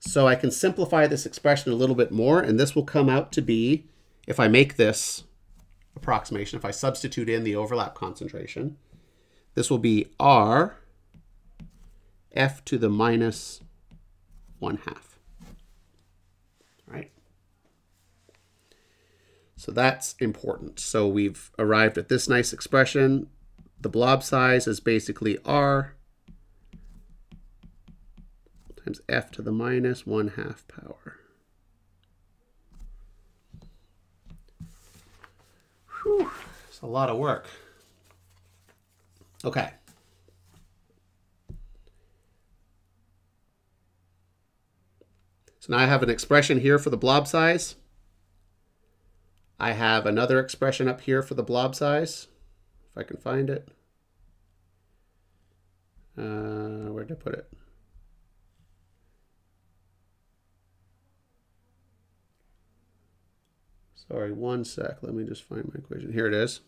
So I can simplify this expression a little bit more, and this will come out to be, if I make this approximation, if I substitute in the overlap concentration, this will be R F to the minus 1/2. Right? So that's important. So we've arrived at this nice expression. The blob size is basically R times F to the minus 1/2 power. Whew, it's a lot of work. Okay. So now I have an expression here for the blob size. I have another expression up here for the blob size, if I can find it. Where did I put it? Sorry, one sec. Let me just find my equation. Here it is.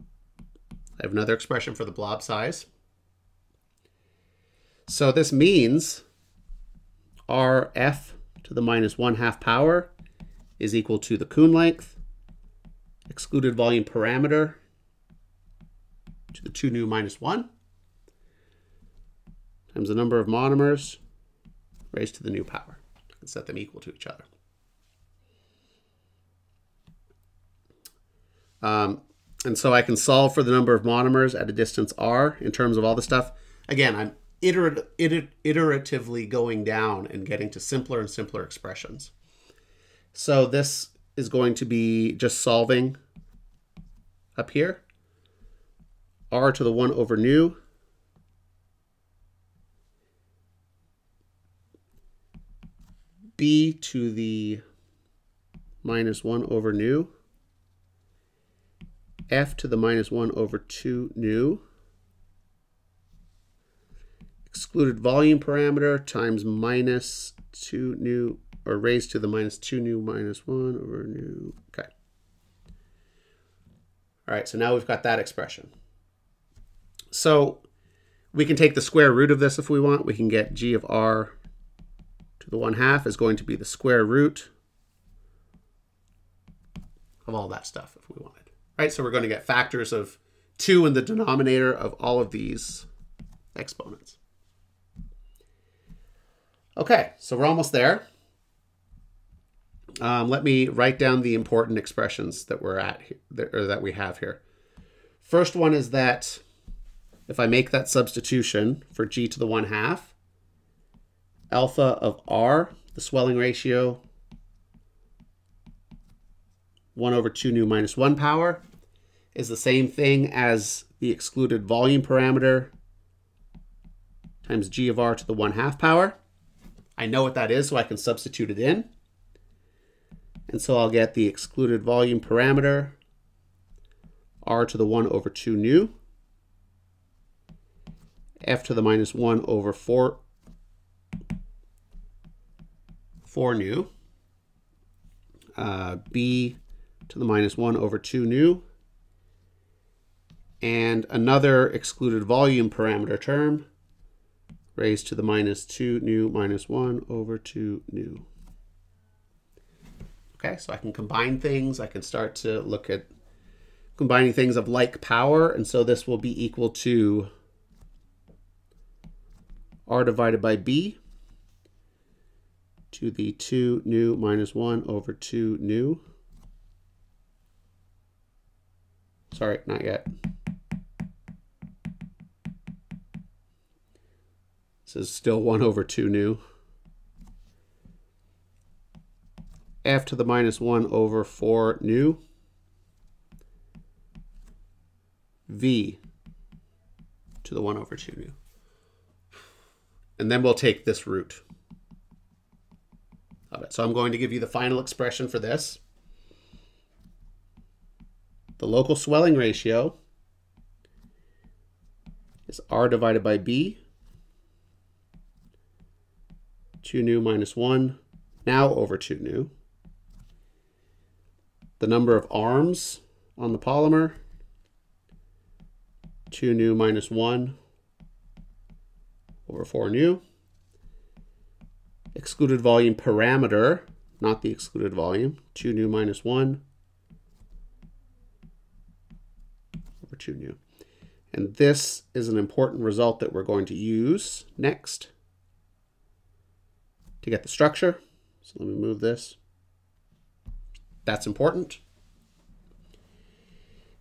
I have another expression for the blob size. So this means Rf to the minus 1/2 power is equal to the Kuhn length, excluded volume parameter to the 2 nu minus 1, times the number of monomers raised to the nu power. I can set them equal to each other. And so I can solve for the number of monomers at a distance r in terms of all the stuff. Again, I'm iteratively going down and getting to simpler and simpler expressions. So this is going to be just solving up here. R to the 1 over nu B to the minus 1 over nu F to the minus 1 over 2 nu excluded volume parameter times minus 2 nu, or raised to the minus 2 nu minus 1 over nu. Okay. All right, so now we've got that expression. So we can take the square root of this if we want. We can get g of r to the 1/2 is going to be the square root of all that stuff if we wanted. Right, so we're going to get factors of 2 in the denominator of all of these exponents. Okay, so we're almost there. Let me write down the important expressions that we're at here, or that we have here. First one is that if I make that substitution for g to the 1/2, alpha of r, the swelling ratio, 1 over 2 nu minus 1 power, is the same thing as the excluded volume parameter times g of r to the 1/2 power. I know what that is, so I can substitute it in. And so I'll get the excluded volume parameter, r to the 1 over 2 nu, f to the minus 1 over 4 nu, b to the minus 1 over 2 nu, and another excluded volume parameter term raised to the minus 2 nu minus 1 over 2 nu. Okay, so I can combine things. I can start to look at combining things of like power, and so this will be equal to r divided by b to the 2 nu minus 1 over 2 nu. Sorry, not yet. This is still 1 over 2 nu. F to the minus 1 over 4 nu. V to the 1 over 2 nu. And then we'll take this root of it. So I'm going to give you the final expression for this. The local swelling ratio is r divided by b, 2 nu minus 1, now over 2 nu. The number of arms on the polymer, 2 nu minus 1 over 4 nu. Excluded volume parameter, not the excluded volume, 2 nu minus 1 over 2 nu. And this is an important result that we're going to use next to get the structure. So let me move this. That's important.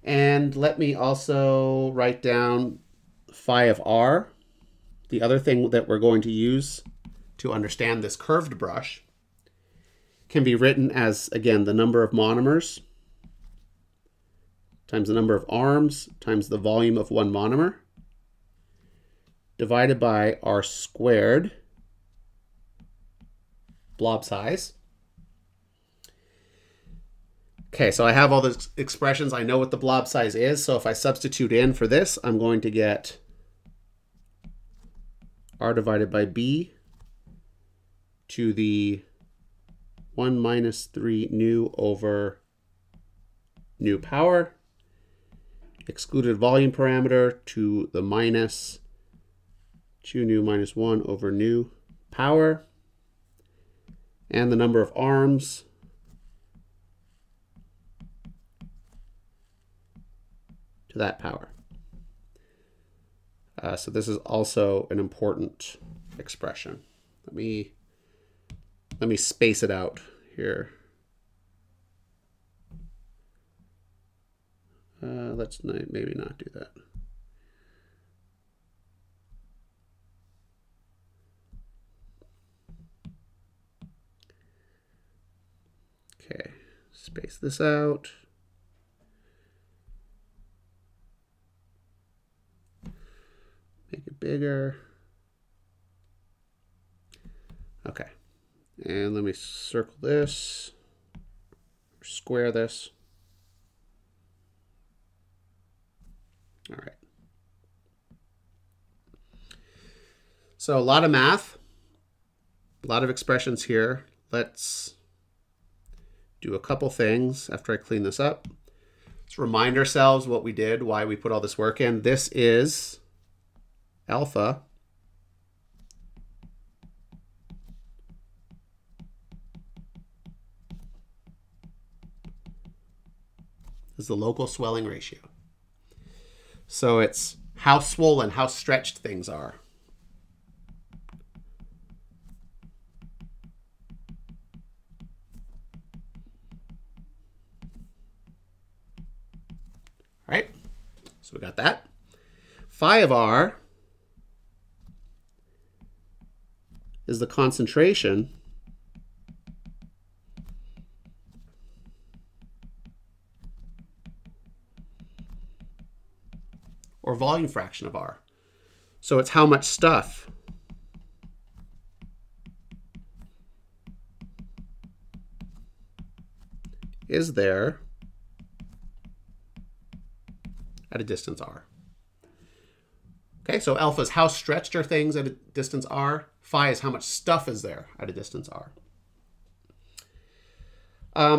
And let me also write down phi of r. The other thing that we're going to use to understand this curved brush can be written as, again, the number of monomers times the number of arms times the volume of one monomer divided by r squared blob size. Okay, so I have all the expressions. I know what the blob size is. So if I substitute in for this, I'm going to get R divided by B to the 1 minus 3 nu over nu power, excluded volume parameter to the minus 2 nu minus 1 over nu power, and the number of arms to that power. So this is also an important expression. Let me space it out here. Let's maybe not do that. Okay, space this out. Make it bigger. Okay, and let me circle this, or square this. All right. So a lot of math, a lot of expressions here. Let's do a couple things after I clean this up. Let's remind ourselves what we did, why we put all this work in. This is alpha is the local swelling ratio. So it's how swollen, how stretched things are. All right, so we got that. Phi of R is the concentration or volume fraction of R. So it's how much stuff is there at a distance R. Okay, so alpha is how stretched are things at a distance R. Phi is how much stuff is there at a distance R.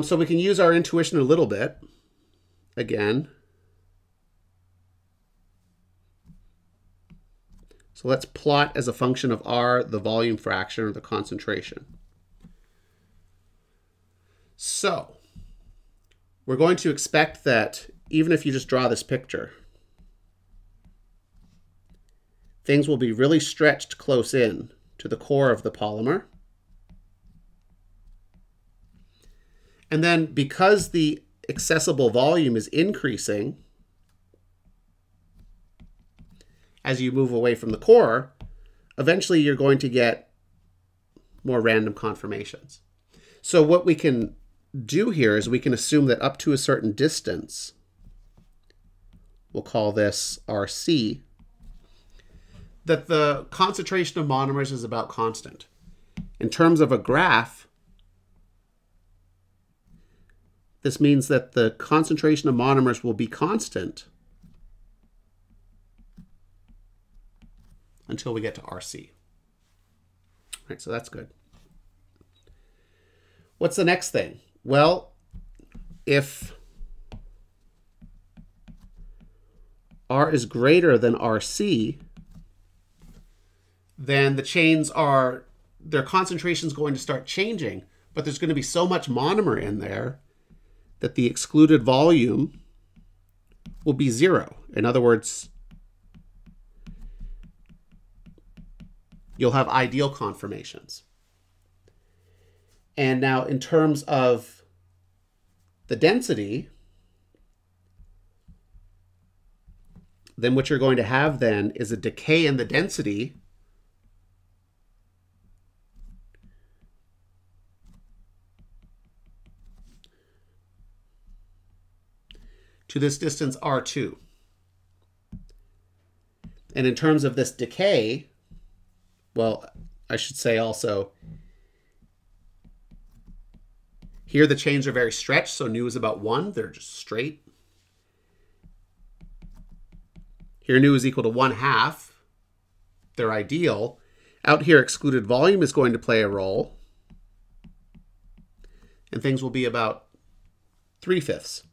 So we can use our intuition a little bit. Again, so let's plot as a function of R the volume fraction or the concentration. So we're going to expect that even if you just draw this picture, things will be really stretched close in to the core of the polymer. And then because the accessible volume is increasing as you move away from the core, eventually you're going to get more random conformations. So what we can do here is we can assume that up to a certain distance, we'll call this RC, that the concentration of monomers is about constant. In terms of a graph, this means that the concentration of monomers will be constant until we get to RC. All right, so that's good. What's the next thing? Well, if R is greater than RC, then the chains are, their concentration is going to start changing, but there's going to be so much monomer in there that the excluded volume will be zero. In other words, you'll have ideal conformations. And now in terms of the density, then what you're going to have then is a decay in the density to this distance R2. And in terms of this decay, well, I should say also, Here the chains are very stretched, so nu is about 1. They're just straight. Here nu is equal to 1/2. They're ideal. Out here excluded volume is going to play a role. And things will be about 3/5.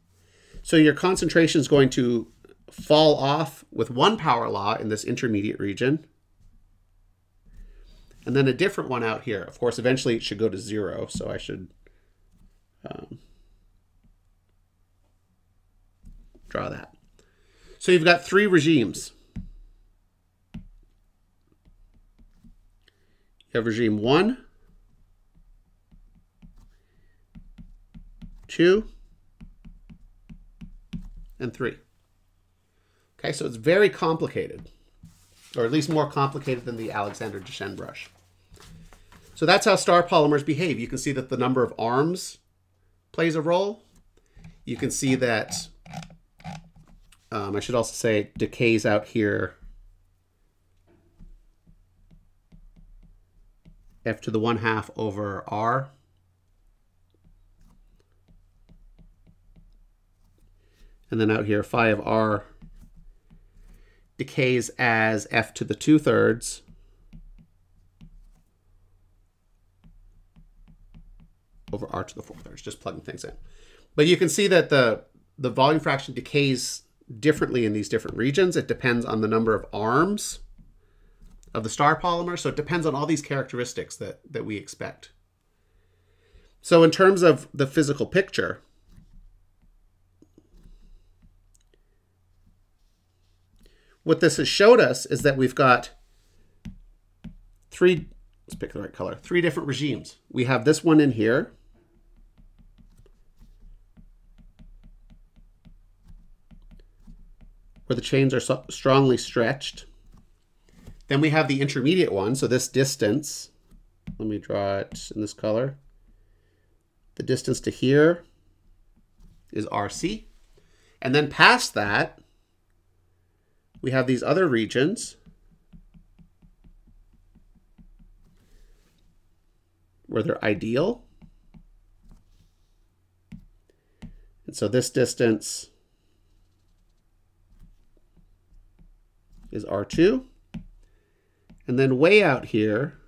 So your concentration is going to fall off with 1 power law in this intermediate region. And then a different one out here. Of course, eventually it should go to 0, so I should draw that. So you've got 3 regimes. You have regime 1, 2, and 3. Okay, so it's very complicated, or at least more complicated than the Alexander Duchenne brush. So that's how star polymers behave. You can see that the number of arms plays a role. You can see that, I should also say, decays out here, F to the 1/2 over R. And then out here, phi of R decays as F to the 2/3 over R to the 4/3, just plugging things in. But you can see that the volume fraction decays differently in these different regions. It depends on the number of arms of the star polymer. So it depends on all these characteristics that we expect. So in terms of the physical picture, what this has showed us is that we've got 3, let's pick the right color, 3 different regimes. We have this one in here, where the chains are strongly stretched. Then we have the intermediate one, so this distance, let me draw it in this color. The distance to here is RC. And then past that, we have these other regions where they're ideal. And so this distance is R2. And then way out here,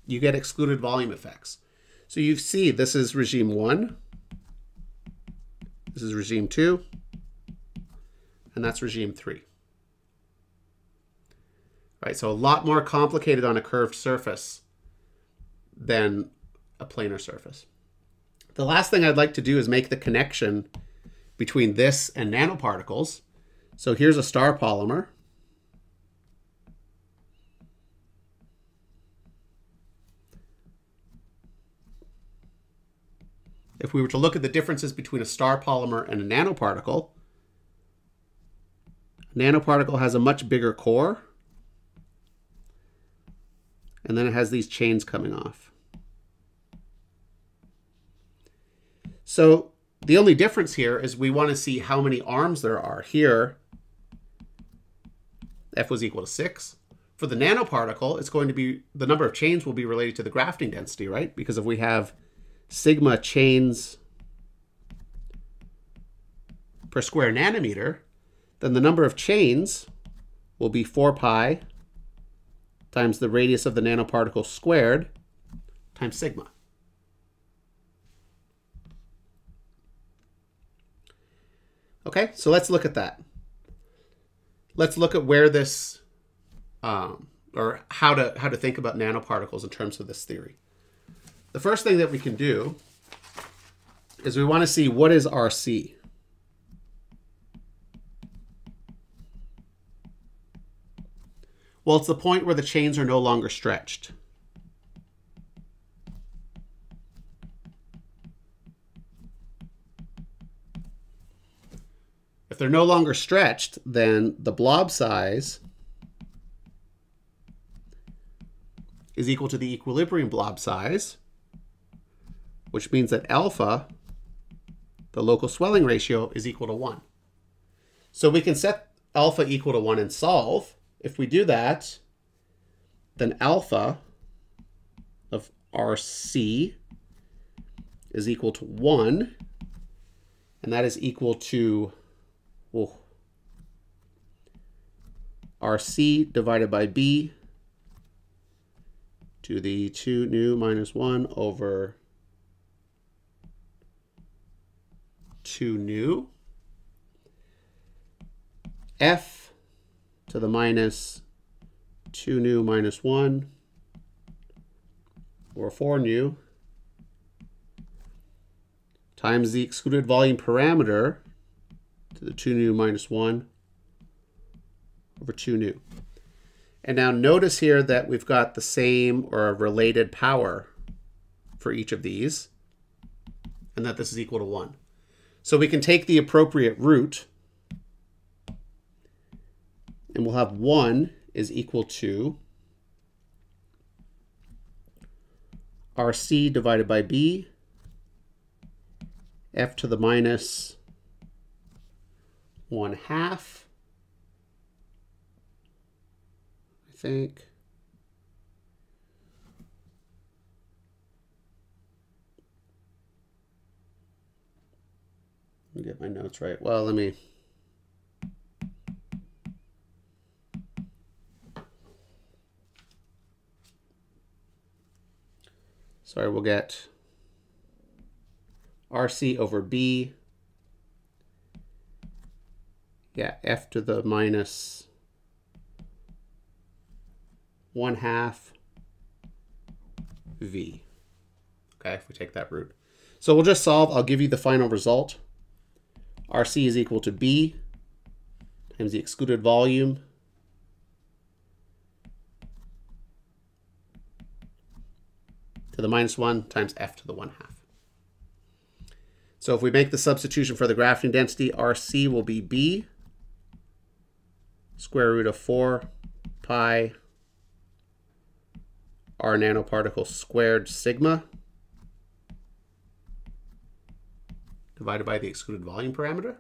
you get excluded volume effects. So you see this is regime 1, this is regime 2, and that's regime 3. Right, so a lot more complicated on a curved surface than a planar surface. The last thing I'd like to do is make the connection between this and nanoparticles. So here's a star polymer. If we were to look at the differences between a star polymer and a nanoparticle has a much bigger core, and then it has these chains coming off. So the only difference here is we want to see how many arms there are. Here, F was equal to 6. For the nanoparticle, it's going to be, the number of chains will be related to the grafting density, right? Because if we have sigma chains per square nanometer, then the number of chains will be 4 pi times the radius of the nanoparticle squared times sigma. Okay, so let's look at that. Let's look at where this, or how to think about nanoparticles in terms of this theory. The first thing that we can do is we want to see what is RC. Well, it's the point where the chains are no longer stretched. If they're no longer stretched, then the blob size is equal to the equilibrium blob size, which means that alpha, the local swelling ratio, is equal to 1. So we can set alpha equal to 1 and solve. if we do that, then alpha of RC is equal to 1, and that is equal to RC divided by B to the 2 nu minus 1 over 2 nu. F to the minus 2 nu minus 1 or 4 nu times the excluded volume parameter to the 2 nu minus 1 over 2 nu. And now notice here that we've got the same or a related power for each of these, and that this is equal to 1. So we can take the appropriate root, and we'll have 1 is equal to RC divided by B, F to the minus 1/2, I think. Let me get my notes right. Well, let me. Sorry, we'll get RC over B. Yeah, F to the minus 1/2 V. Okay, if we take that root. So we'll just solve. I'll give you the final result. RC is equal to B times the excluded volume to the minus 1 times F to the 1/2. So if we make the substitution for the grafting density, RC will be B square root of 4 pi R nanoparticle squared sigma divided by the excluded volume parameter.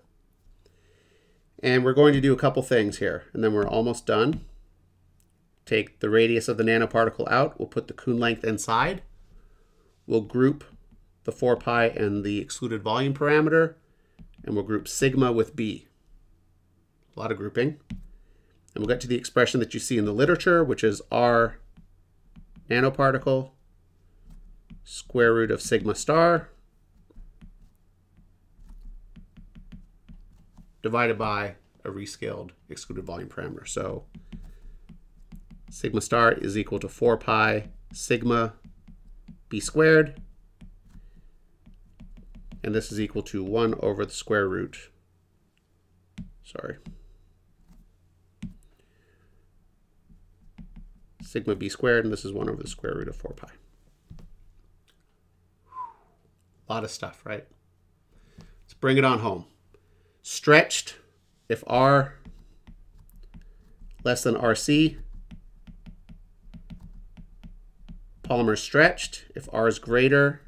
And we're going to do a couple things here, and then we're almost done. Take the radius of the nanoparticle out. We'll put the Kuhn length inside. We'll group the 4 pi and the excluded volume parameter, and we'll group sigma with B. A lot of grouping. And we'll get to the expression that you see in the literature, which is R nanoparticle square root of sigma star divided by a rescaled excluded volume parameter. So sigma star is equal to 4 pi sigma B squared, and this is equal to 1 over the square root, sigma B squared, and this is 1 over the square root of 4 pi. A lot of stuff, right? Let's bring it on home. Stretched, if R less than RC. Polymer stretched, if R is greater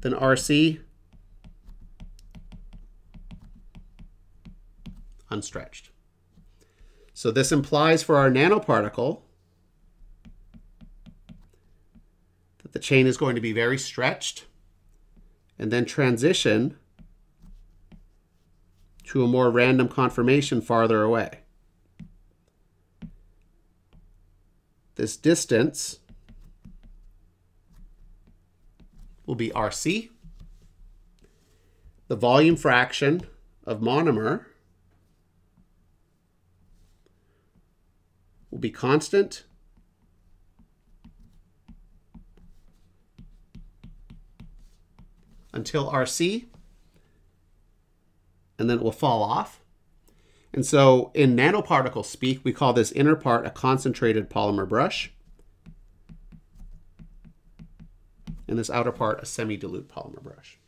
than RC. Unstretched. So this implies for our nanoparticle that the chain is going to be very stretched and then transition to a more random conformation farther away. This distance will be RC. The volume fraction of monomer will be constant. Until RC, and then it will fall off. And so in nanoparticle speak, we call this inner part a concentrated polymer brush, and this outer part a semi-dilute polymer brush.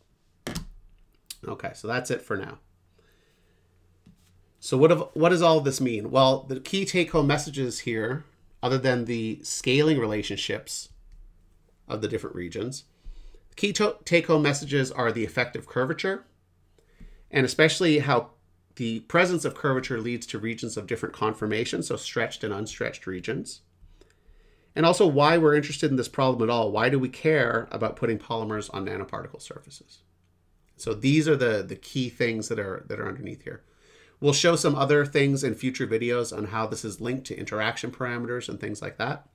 Okay, so that's it for now. So what does all of this mean? Well, the key take-home messages here, other than the scaling relationships of the different regions, the key take-home messages are the effective curvature, and especially how The presence of curvature leads to regions of different conformation, so stretched and unstretched regions. And also why we're interested in this problem at all. Why do we care about putting polymers on nanoparticle surfaces? So these are the key things that are underneath here. We'll show some other things in future videos on how this is linked to interaction parameters and things like that.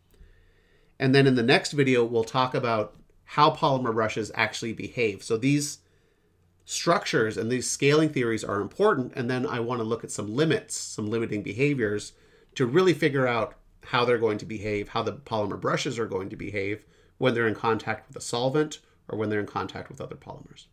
And then in the next video, we'll talk about how polymer brushes actually behave. So these structures and these scaling theories are important. And then I want to look at some limits, some limiting behaviors to really figure out how they're going to behave, how the polymer brushes are going to behave when they're in contact with a solvent or when they're in contact with other polymers.